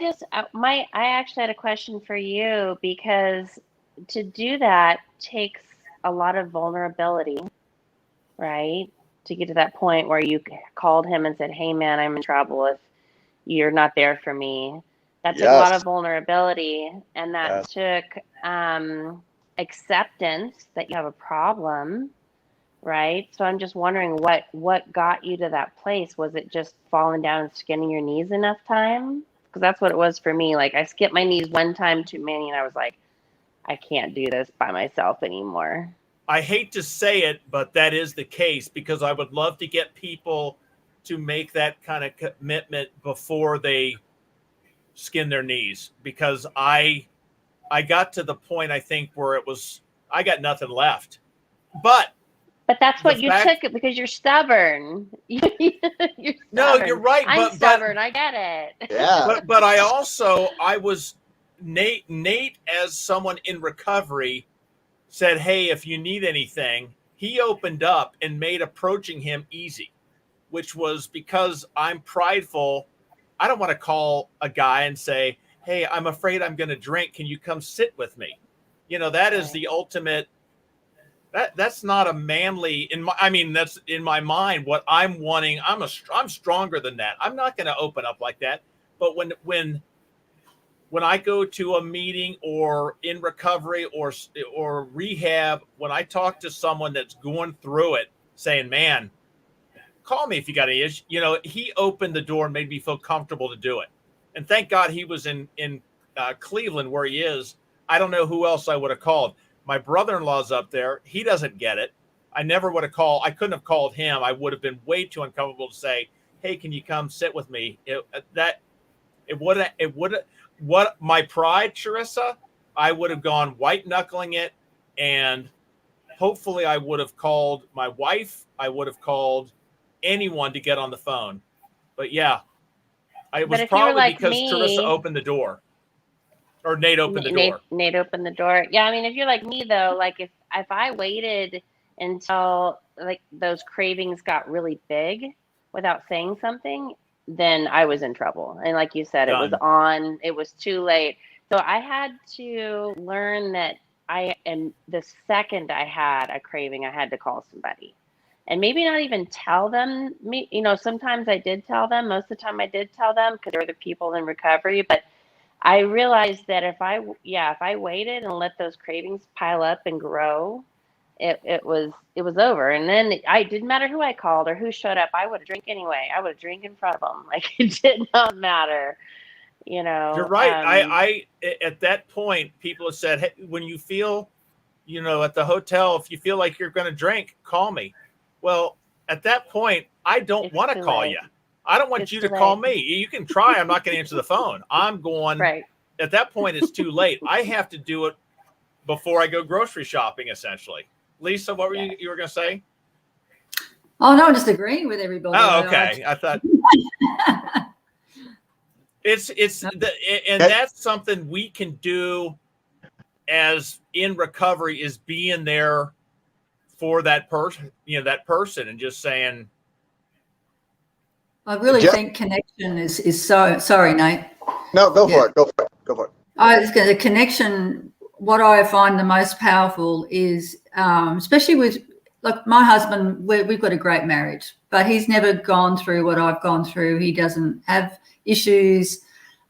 actually had a question for you because to do that takes a lot of vulnerability, right? To get to that point where you called him and said, "Hey man, I'm in trouble if you're not there for me." That took a lot of vulnerability, and that took acceptance that you have a problem, right? So I'm just wondering what got you to that place. Was it just falling down and skinning your knees enough time? Because that's what it was for me. Like, I skipped my knees one time too many, and I was like, I can't do this by myself anymore. I hate to say it, but that is the case, because I would love to get people to make that kind of commitment before they skin their knees, because I got to the point, I think, where I got nothing left. But that's what you took it, because you're stubborn. You're stubborn. No, you're right. I'm stubborn. I get it. Yeah. But I was Nate, as someone in recovery, said, "Hey, if you need anything," he opened up and made approaching him easy, which was because I'm prideful. I don't want to call a guy and say, "Hey, I'm afraid I'm going to drink. Can you come sit with me?" That is the ultimate. That's not a manly. That's in my mind what I'm wanting. I'm stronger than that. I'm not going to open up like that. But when I go to a meeting or in recovery or rehab, when I talk to someone that's going through it, saying, "Man, call me if you got any issues," he opened the door and made me feel comfortable to do it. And thank God he was in Cleveland, where he is. I don't know who else I would have called. My brother-in-law's up there. He doesn't get it. I never would have called. I couldn't have called him. I would have been way too uncomfortable to say, "Hey, can you come sit with me?" What my pride, Charissa, I would have gone white knuckling it, and hopefully I would have called my wife. I would have called anyone to get on the phone. But yeah, it was probably because Charissa opened the door. Or Nate opened the door. Nate opened the door. Yeah, if you're like me though, like if I waited until like those cravings got really big without saying something, then I was in trouble. And like you said, it was too late. So I had to learn that the second I had a craving, I had to call somebody. And maybe not even tell them. Sometimes I did tell them. Most of the time I did tell them, because they're the people in recovery. But I realized that if I waited and let those cravings pile up and grow, it was over. And then it didn't matter who I called or who showed up. I would drink anyway. I would drink in front of them. Like, it did not matter. You're right. I at that point, people have said, "Hey, when you feel, at the hotel, if you feel like you're going to drink, call me." Well, at that point, I don't want to call you. I don't want you to call me. You can try. I'm not going to answer the phone. I'm going. Right. At that point, it's too late. I have to do it before I go grocery shopping, essentially. Lisa, what were you were going to say? Oh, no, I'm just agreeing with everybody. Oh, okay. I thought that's something we can do as in recovery, is being there for that person, and just saying. I really think connection is so. Sorry, Nate. No, go for it. Go for it. The connection. What I find the most powerful is, especially with, like, my husband. We've got a great marriage, but he's never gone through what I've gone through. He doesn't have issues.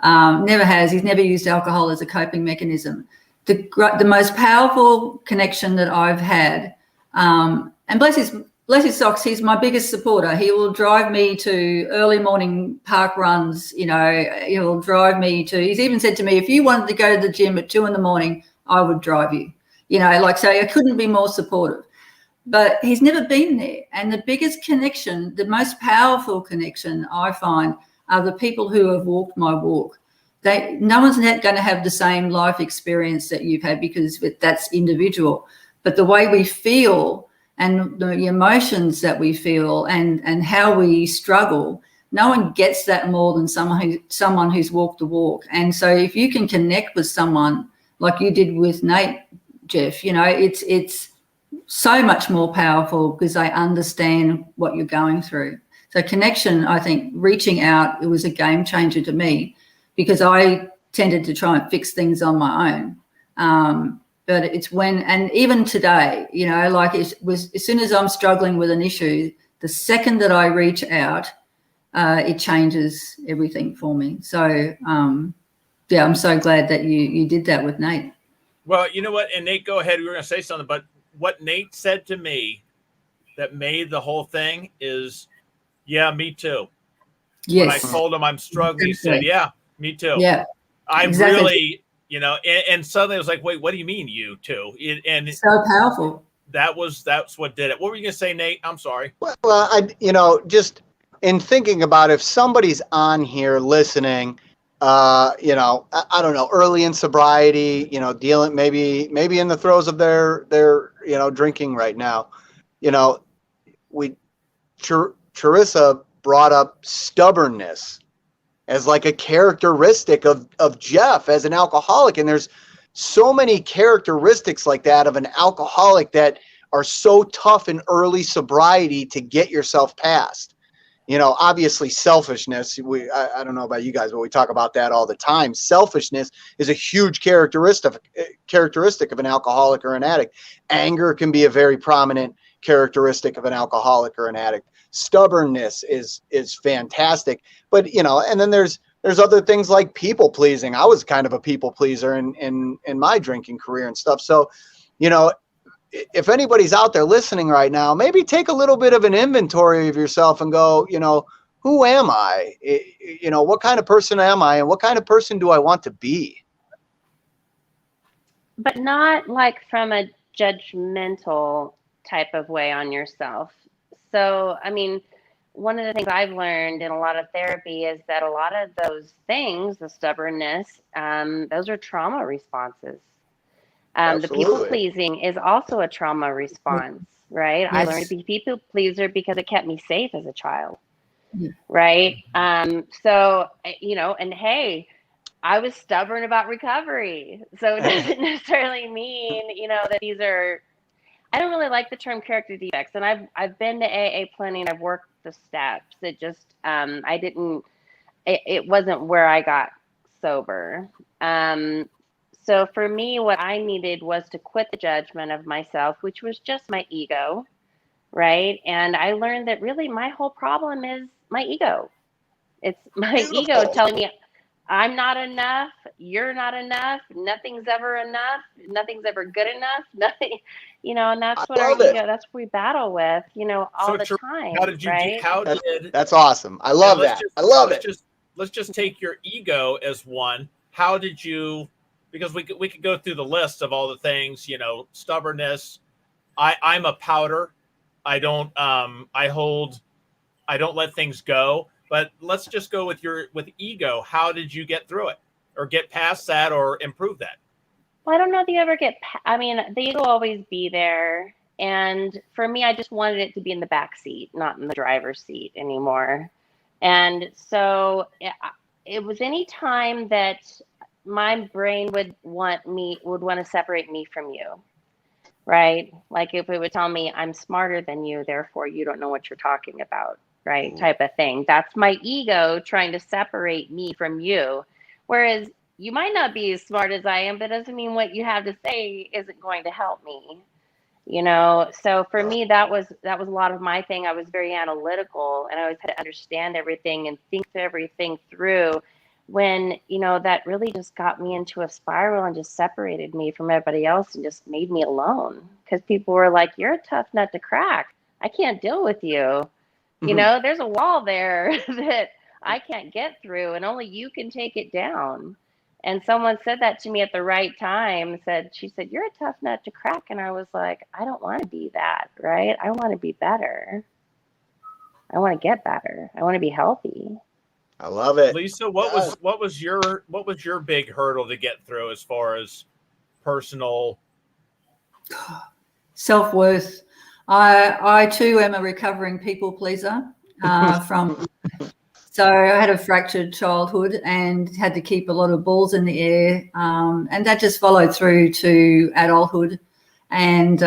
Never has. He's never used alcohol as a coping mechanism. The most powerful connection that I've had, and bless his socks, he's my biggest supporter. He will drive me to early morning park runs. He'll drive me to. He's even said to me, "If you wanted to go to the gym at 2 a.m, I would drive you." So I couldn't be more supportive. But he's never been there. And the biggest connection, the most powerful connection I find, are the people who have walked my walk. No one's not going to have the same life experience that you've had, because that's individual. But the way we feel and the emotions that we feel and how we struggle, no one gets that more than someone who's walked the walk. And so if you can connect with someone like you did with Nate, Jeff, it's so much more powerful, because they understand what you're going through. So connection, I think, reaching out, it was a game changer to me, because I tended to try and fix things on my own. but it's when, and even today, you know, like it was, as soon as I'm struggling with an issue, the second that I reach out, it changes everything for me. So, yeah, I'm so glad that you did that with Nate. Well, you know what? And Nate, go ahead. We were going to say something, but what Nate said to me that made the whole thing is, yeah, me too. Yes. When I told him I'm struggling, he said, yeah, me too. Yeah. I exactly. really, you know, and suddenly I was like, wait, what do you mean you too? And so powerful. That's what did it. What were you going to say, Nate? I'm sorry. Well, you know, just in thinking about if somebody's on here listening, you know, I don't know, early in sobriety, you know, dealing maybe in the throes of their you know, drinking right now, you know, Charissa brought up stubbornness as like a characteristic of Jeff as an alcoholic, and there's so many characteristics like that of an alcoholic that are so tough in early sobriety to get yourself past. You know, obviously selfishness, I don't know about you guys, but we talk about that all the time. Selfishness is a huge characteristic of an alcoholic or an addict. Anger can be a very prominent characteristic of an alcoholic or an addict. Stubbornness is fantastic. But, you know, and then there's other things like people pleasing. I was kind of a people pleaser in my drinking career and stuff. So, you know, if anybody's out there listening right now, maybe take a little bit of an inventory of yourself and go, you know, who am I? You know, what kind of person am I, and what kind of person do I want to be? But not like from a judgmental type of way on yourself. So, I mean, one of the things I've learned in a lot of therapy is that a lot of those things, the stubbornness, those are trauma responses. The people pleasing is also a trauma response, right? Yes. I learned to be people pleaser because it kept me safe as a child, right? So, you know, and hey, I was stubborn about recovery. So it doesn't necessarily mean, you know, that these are, I don't really like the term character defects. And I've been to AA plenty and I've worked the steps. It just, it wasn't where I got sober. So for me, what I needed was to quit the judgment of myself, which was just my ego, right? And I learned that really my whole problem is my ego. It's my ego telling me I'm not enough, you're not enough, nothing's ever enough, nothing's ever good enough, nothing, you know, and that's what our ego, that's what we battle with, you know, all the time. How did you, right? That's awesome. I love that. I love it. Let's just take your ego as one. How did you, because we could go through the list of all the things, you know, stubbornness. I'm a powder. I don't let things go. But let's just go with ego. How did you get through it, or get past that, or improve that? Well, I don't know if you ever I mean, the ego will always be there. And for me, I just wanted it to be in the back seat, not in the driver's seat anymore. And so it was any time that my brain would want to separate me from you, right? Like if it would tell me I'm smarter than you, therefore you don't know what you're talking about, right? Type of thing. That's my ego trying to separate me from you. Whereas you might not be as smart as I am, but doesn't mean what you have to say isn't going to help me, you know? So for me, that was a lot of my thing. I was very analytical and I always had to understand everything and think everything through. When, you know, that really just got me into a spiral and just separated me from everybody else and just made me alone, because people were like, you're a tough nut to crack. I can't deal with you. Mm-hmm. You know, there's a wall there that I can't get through and only you can take it down. And someone said that to me at the right time. She said, you're a tough nut to crack. And I was like, I don't want to be that, right? I want to be better. I want to get better. I want to be healthy. I love it. Lisa, what was your big hurdle to get through as far as personal self-worth? I too am a recovering people pleaser so I had a fractured childhood and had to keep a lot of balls in the air, and that just followed through to adulthood, and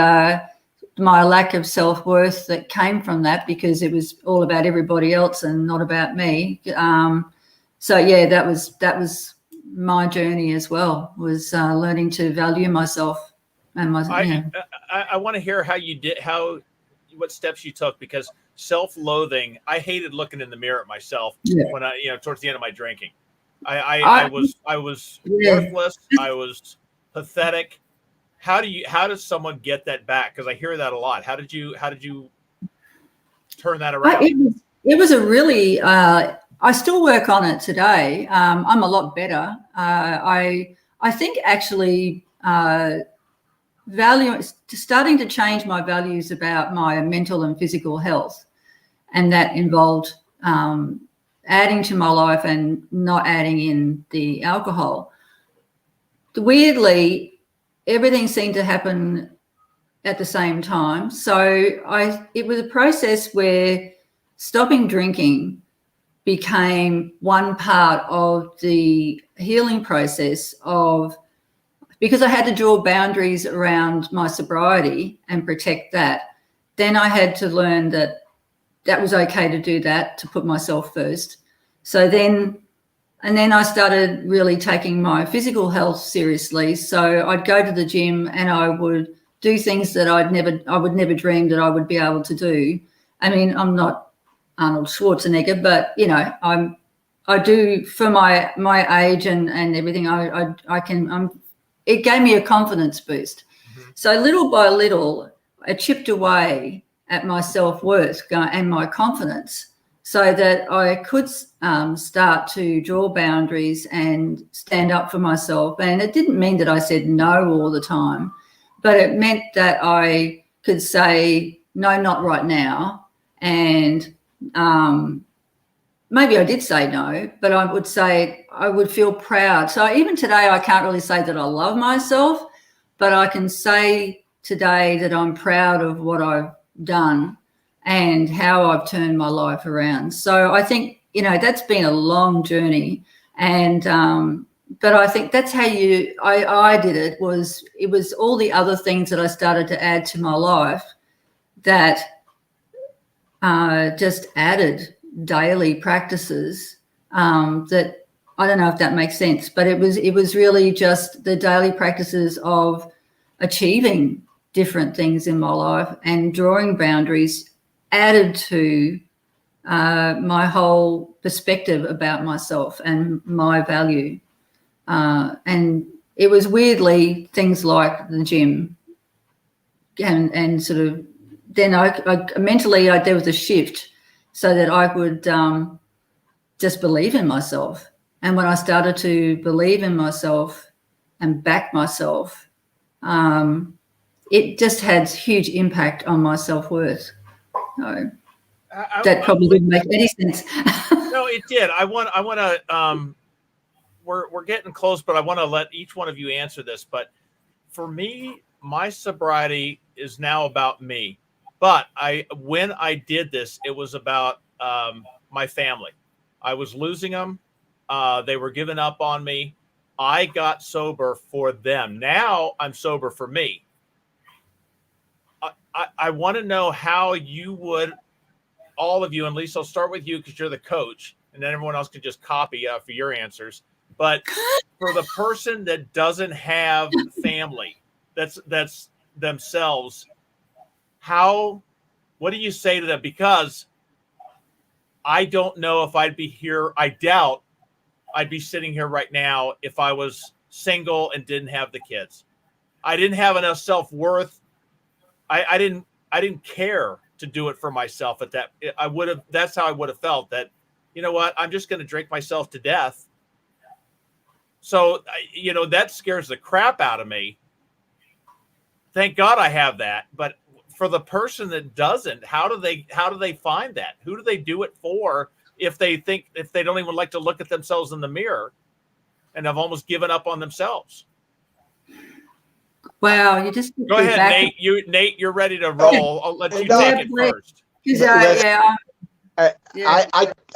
my lack of self-worth that came from that, because it was all about everybody else and not about me. So yeah, that was my journey as well, was learning to value myself. and my, I want to hear how you did, what steps you took, because self-loathing, I hated looking in the mirror at myself when I, towards the end of my drinking. I was worthless. I was pathetic. How does someone get that back? Because I hear that a lot. How did you turn that around? It was a really, I still work on it today. I'm a lot better. I think actually starting to change my values about my mental and physical health, and that involved adding to my life and not adding in the alcohol. Weirdly, everything seemed to happen at the same time. So it was a process where stopping drinking became one part of the healing process because I had to draw boundaries around my sobriety and protect that. Then I had to learn that was okay to do that, to put myself first. So then I started really taking my physical health seriously. So I'd go to the gym and I would do things that I would never dream that I would be able to do. I mean, I'm not Arnold Schwarzenegger, but I do, for my age and everything. It gave me a confidence boost. Mm-hmm. So little by little, I chipped away at my self-worth and my confidence, so that I could start to draw boundaries and stand up for myself. And it didn't mean that I said no all the time, but it meant that I could say, no, not right now. And maybe I did say no, but I would feel proud. So even today, I can't really say that I love myself, but I can say today that I'm proud of what I've done and how I've turned my life around. So I think, that's been a long journey. And, but I think that's how I did it. It was all the other things that I started to add to my life that just added daily practices that, I don't know if that makes sense, but it was really just the daily practices of achieving different things in my life and drawing boundaries added to my whole perspective about myself and my value. And it was weirdly things like the gym and sort of, then I mentally there was a shift so that I could just believe in myself. And when I started to believe in myself and back myself, it just had huge impact on my self-worth. So that probably didn't make any sense. No, it did. I want to. We're getting close, but I want to let each one of you answer this. But for me, my sobriety is now about me. But when I did this, it was about my family. I was losing them. They were giving up on me. I got sober for them. Now I'm sober for me. I want to know how you would, all of you, and Lisa, I'll start with you because you're the coach, and then everyone else can just copy for your answers. But for the person that doesn't have family, that's themselves, what do you say to them? Because I don't know if I'd be here. I doubt I'd be sitting here right now if I was single and didn't have the kids. I didn't have enough self-worth. I didn't care to do it for myself at that. That's how I would have felt, that, you know what, I'm just going to drink myself to death. So, that scares the crap out of me. Thank God I have that. But for the person that doesn't, how do they find that? Who do they do it for if they don't even like to look at themselves in the mirror and have almost given up on themselves? Wow, you just go ahead, Nate. Nate, you're ready to roll. I'll let you take it first.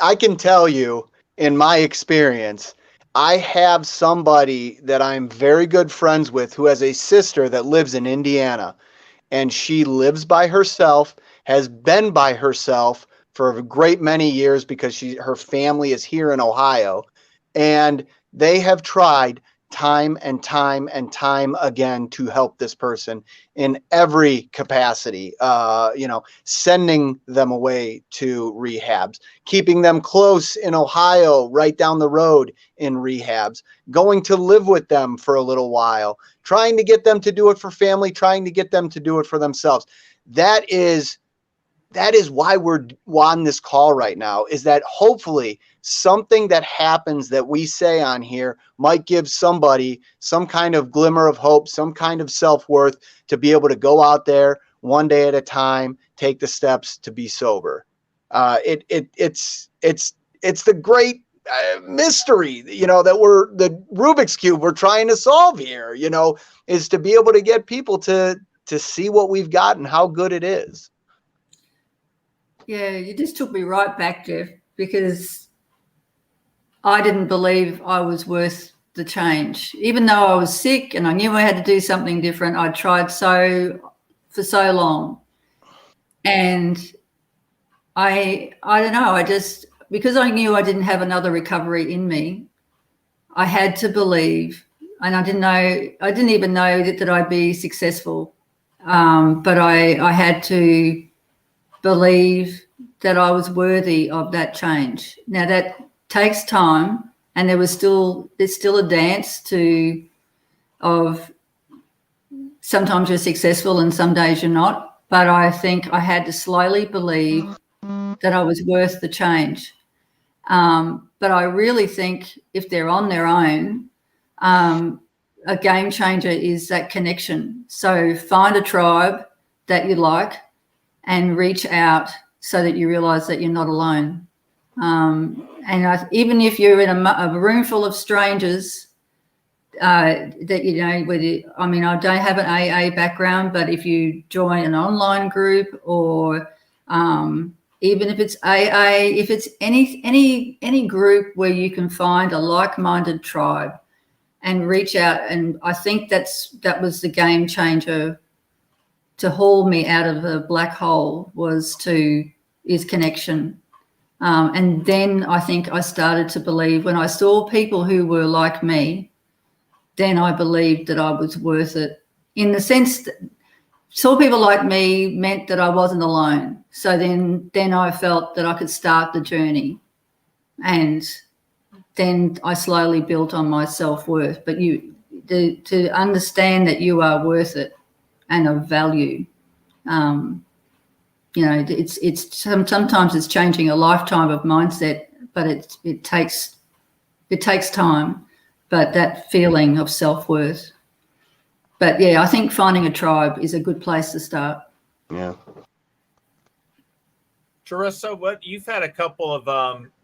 I can tell you, in my experience, I have somebody that I'm very good friends with who has a sister that lives in Indiana, and she lives by herself, has been by herself for a great many years because her family is here in Ohio, and they have tried time and time and time again to help this person in every capacity, sending them away to rehabs, keeping them close in Ohio, right down the road in rehabs, going to live with them for a little while, trying to get them to do it for family, trying to get them to do it for themselves. That is why we're on this call right now, is that hopefully something that happens that we say on here might give somebody some kind of glimmer of hope, some kind of self-worth to be able to go out there one day at a time, take the steps to be sober. It's the great mystery, that the Rubik's Cube we're trying to solve here, is to be able to get people to see what we've got and how good it is. Yeah, you just took me right back, Jeff, because I didn't believe I was worth the change. Even though I was sick and I knew I had to do something different, I tried for so long. And I don't know, because I knew I didn't have another recovery in me, I had to believe, and I didn't even know that I'd be successful. But I had to believe that I was worthy of that change. Now that takes time, and there's still a dance of sometimes you're successful and some days you're not. But I think I had to slowly believe that I was worth the change. But I really think if they're on their own, a game changer is that connection. So find a tribe that you like and reach out so that you realize that you're not alone. Even if you're in a room full of strangers, I don't have an AA background, but if you join an online group or even if it's AA, if it's any group where you can find a like-minded tribe and reach out, and I think that was the game changer to haul me out of a black hole is connection. And then I think I started to believe, when I saw people who were like me, then I believed that I was worth it, in the sense that saw people like me meant that I wasn't alone. So then I felt that I could start the journey, and then I slowly built on my self-worth. But to understand that you are worth it and of value, it's sometimes it's changing a lifetime of mindset, but it takes time. But that feeling of self-worth. But yeah, I think finding a tribe is a good place to start. Yeah. Charissa, you've had a couple of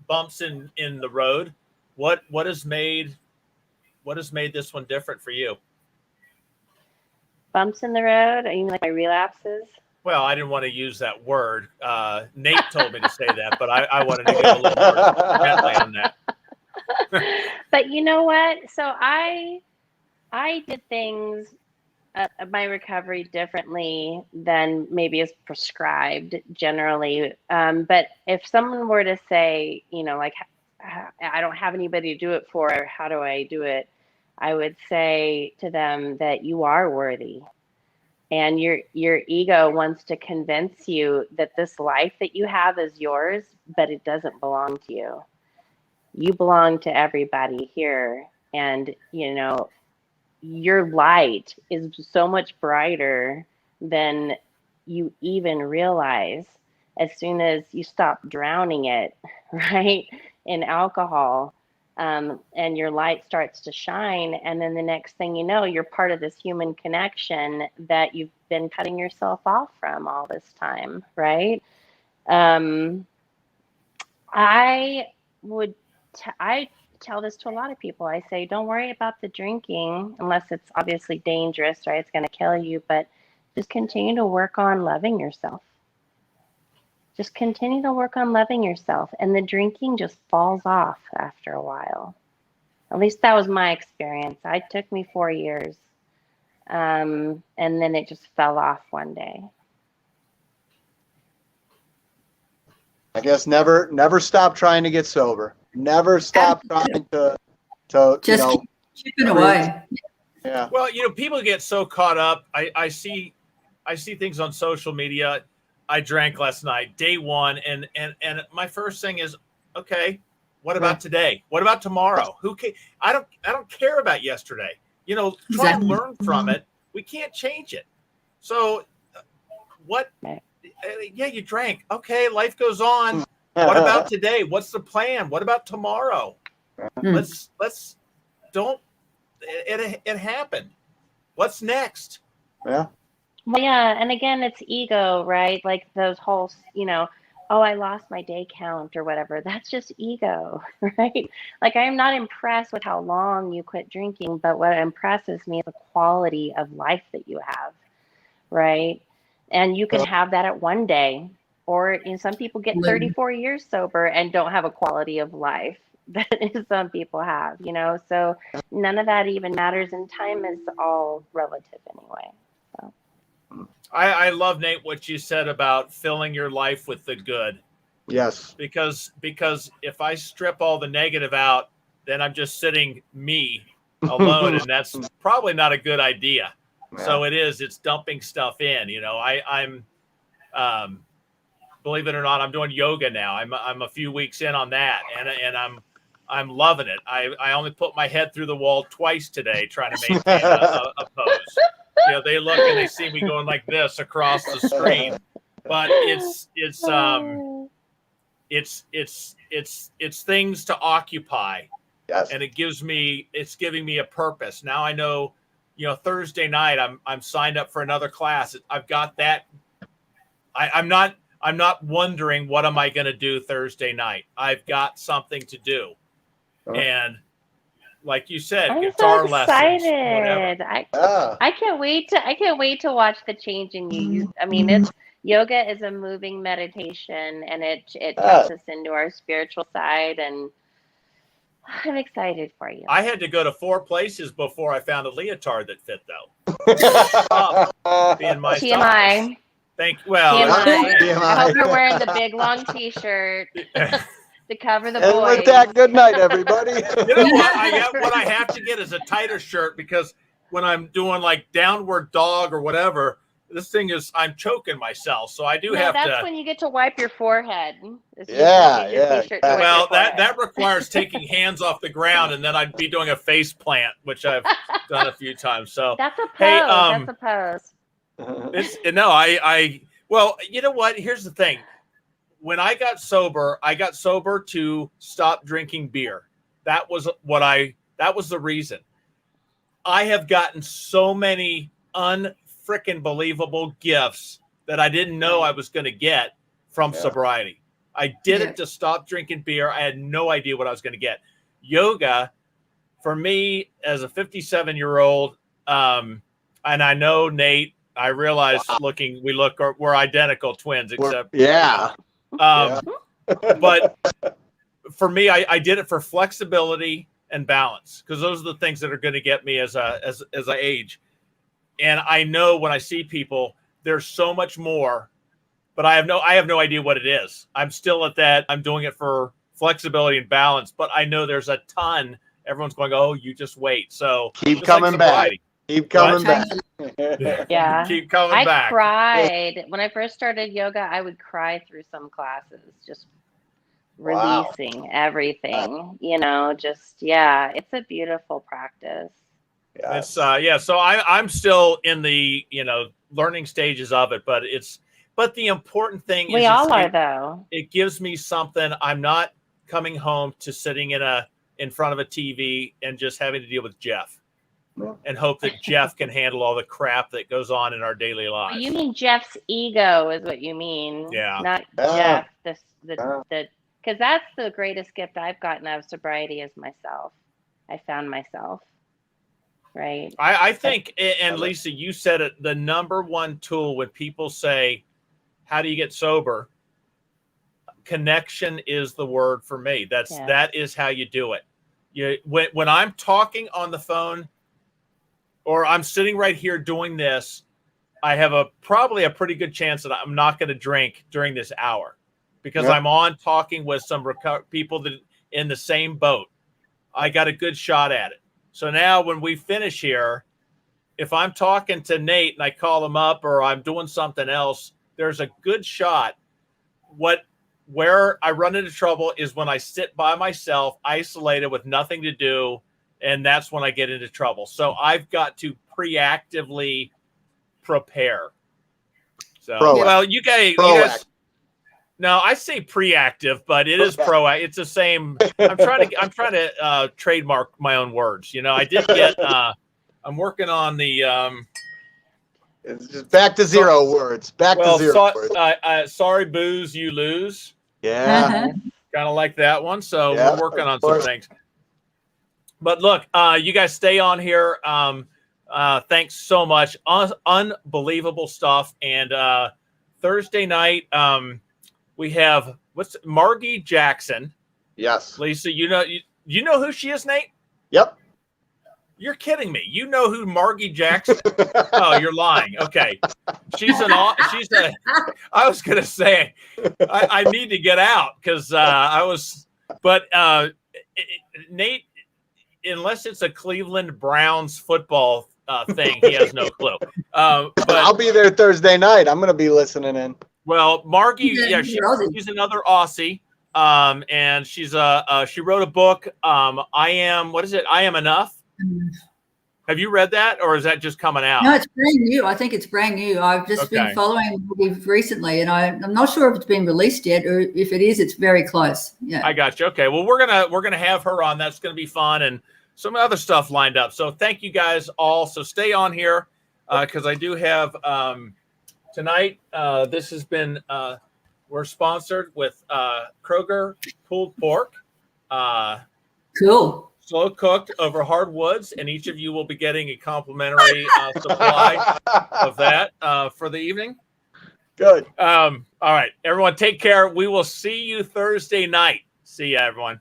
bumps in the road. What has made this one different for you? Bumps in the road? You mean like my relapses? Well, I didn't want to use that word. Nate told me to say that, but I wanted to go a little more gently on that. But you know what? So I did things my recovery differently than maybe is prescribed generally. But if someone were to say, like, I don't have anybody to do it for, how do I do it? I would say to them that you are worthy. And your ego wants to convince you that this life that you have is yours, but it doesn't belong to you. You belong to everybody here. And, your light is so much brighter than you even realize as soon as you stop drowning it, right, in alcohol. And your light starts to shine. And then the next thing you know, you're part of this human connection that you've been cutting yourself off from all this time, right? I tell this to a lot of people. I say, don't worry about the drinking unless it's obviously dangerous, right? It's going to kill you, but just continue to work on loving yourself. Just continue to work on loving yourself, and the drinking just falls off after a while. At least that was my experience. It took me 4 years, and then it just fell off one day. I guess never stop trying to get sober. Never stop trying to chipping away. Yeah. Well, people get so caught up. I see things on social media. I drank last night, day one, and my first thing is, okay, what about today? What about tomorrow? I don't care about yesterday. Try and learn from it. We can't change it. So what? Yeah, you drank. Okay, life goes on. What about today? What's the plan? What about tomorrow? Let's don't. It happened. What's next? Yeah. Well, yeah, and again, it's ego, right? Like those whole, oh, I lost my day count or whatever. That's just ego, right? Like I'm not impressed with how long you quit drinking, but what impresses me is the quality of life that you have, right? And you can have that at one day, or some people get 34 years sober and don't have a quality of life that some people have, So none of that even matters, and time is all relative anyway. So. I love, Nate, what you said about filling your life with the good. Yes. Because if I strip all the negative out, then I'm just sitting me alone, and that's probably not a good idea. Yeah. So it's dumping stuff in. I'm believe it or not, I'm doing yoga now. I'm a few weeks in on that, and I'm loving it. I only put my head through the wall twice today trying to maintain a pose. They look and they see me going like this across the screen, but it's things to occupy. Yes. And it's giving me a purpose. Now I know, Thursday night I'm signed up for another class. I've got that. I'm not wondering what am I going to do Thursday night. I've got something to do. And like you said, I'm guitar so excited. lessons, whatever. I can't wait to watch the change in you. I mean, yoga is a moving meditation, and it taps us into our spiritual side, and I'm excited for you. I had to go to 4 places before I found a leotard that fit, though. Being my TMI. size. Well, TMI. I hope you're wearing the big long T-shirt. To cover the boys. And with that, good night, everybody. You know what? What I have to get is a tighter shirt, because when I'm doing like downward dog or whatever, this thing I'm choking myself. So I do have to. That's when you get to wipe your forehead. Yeah. Well, that requires taking hands off the ground, and then I'd be doing a face plant, which I've done a few times. So that's a pose. Hey, that's a pose. Well, you know what? Here's the thing. When I got sober to stop drinking beer. That was the reason. I have gotten so many unfrickin' believable gifts that I didn't know I was going to get from sobriety. I did it to stop drinking beer. I had no idea what I was going to get. Yoga, for me, as a 57-year-old, and I know Nate, I realize we're identical twins, except but for me, I did it for flexibility and balance, because those are the things that are going to get me as I age. And I know when I see people, there's so much more, but I have no idea what it is. I'm still at that. I'm doing it for flexibility and balance, but I know there's a ton. Everyone's going, oh, you just wait. So keep coming back. Keep coming back. Yeah. Keep coming back. I cried. When I first started yoga, I would cry through some classes, just releasing everything, it's a beautiful practice. It's so I'm still in the, learning stages of it, but the important thing we all are, though. It gives me something. I'm not coming home to sitting in front of a TV and just having to deal with Jeff. And hope that Jeff can handle all the crap that goes on in our daily lives. You mean Jeff's ego is what you mean. Yeah. Not Jeff. Because that's the greatest gift I've gotten out of sobriety is myself. I found myself. Right. I think, and Lisa, you said it, the number one tool when people say, how do you get sober? Connection is the word for me. That is how you do it. When I'm talking on the phone, or I'm sitting right here doing this, I have probably a pretty good chance that I'm not going to drink during this hour, because I'm on talking with some people that in the same boat. I got a good shot at it. So now when we finish here, if I'm talking to Nate and I call him up or I'm doing something else, there's a good shot. Where I run into trouble is when I sit by myself, isolated with nothing to do, and that's when I get into trouble. So I've got to preactively prepare. So, well, you guys, no, I say preactive, but it is proactive. It's the same. I'm trying to trademark my own words. You know, I did get. I'm working on the. It's just back to zero words. Back to zero words. Sorry, booze, you lose. Yeah. Kind of like that one. So we're working on some things. But look, you guys stay on here. Thanks so much. Unbelievable stuff. And Thursday night, we have Margie Jackson. Yes. Lisa, you know who she is, Nate? Yep. You're kidding me. You know who Margie Jackson? Oh, you're lying. Okay. I was going to say, I need to get out because Nate, unless it's a Cleveland Browns football thing, he has no clue. But I'll be there Thursday night. I'm going to be listening in. Well, Margie, she's another Aussie. And she wrote a book. I Am Enough. Have you read that, or is that just coming out? No, it's brand new. I think it's brand new. I've just been following it recently, and I'm not sure if it's been released yet, or if it is, it's very close. Yeah, I got you. Okay, well, we're gonna have her on. That's gonna be fun, and some other stuff lined up. So thank you guys all. So stay on here because I do have tonight. This has been we're sponsored with Kroger pulled pork. Cool. Slow cooked over hard woods, and each of you will be getting a complimentary supply of that for the evening. Good. All right, everyone, take care. We will see you Thursday night. See ya, everyone.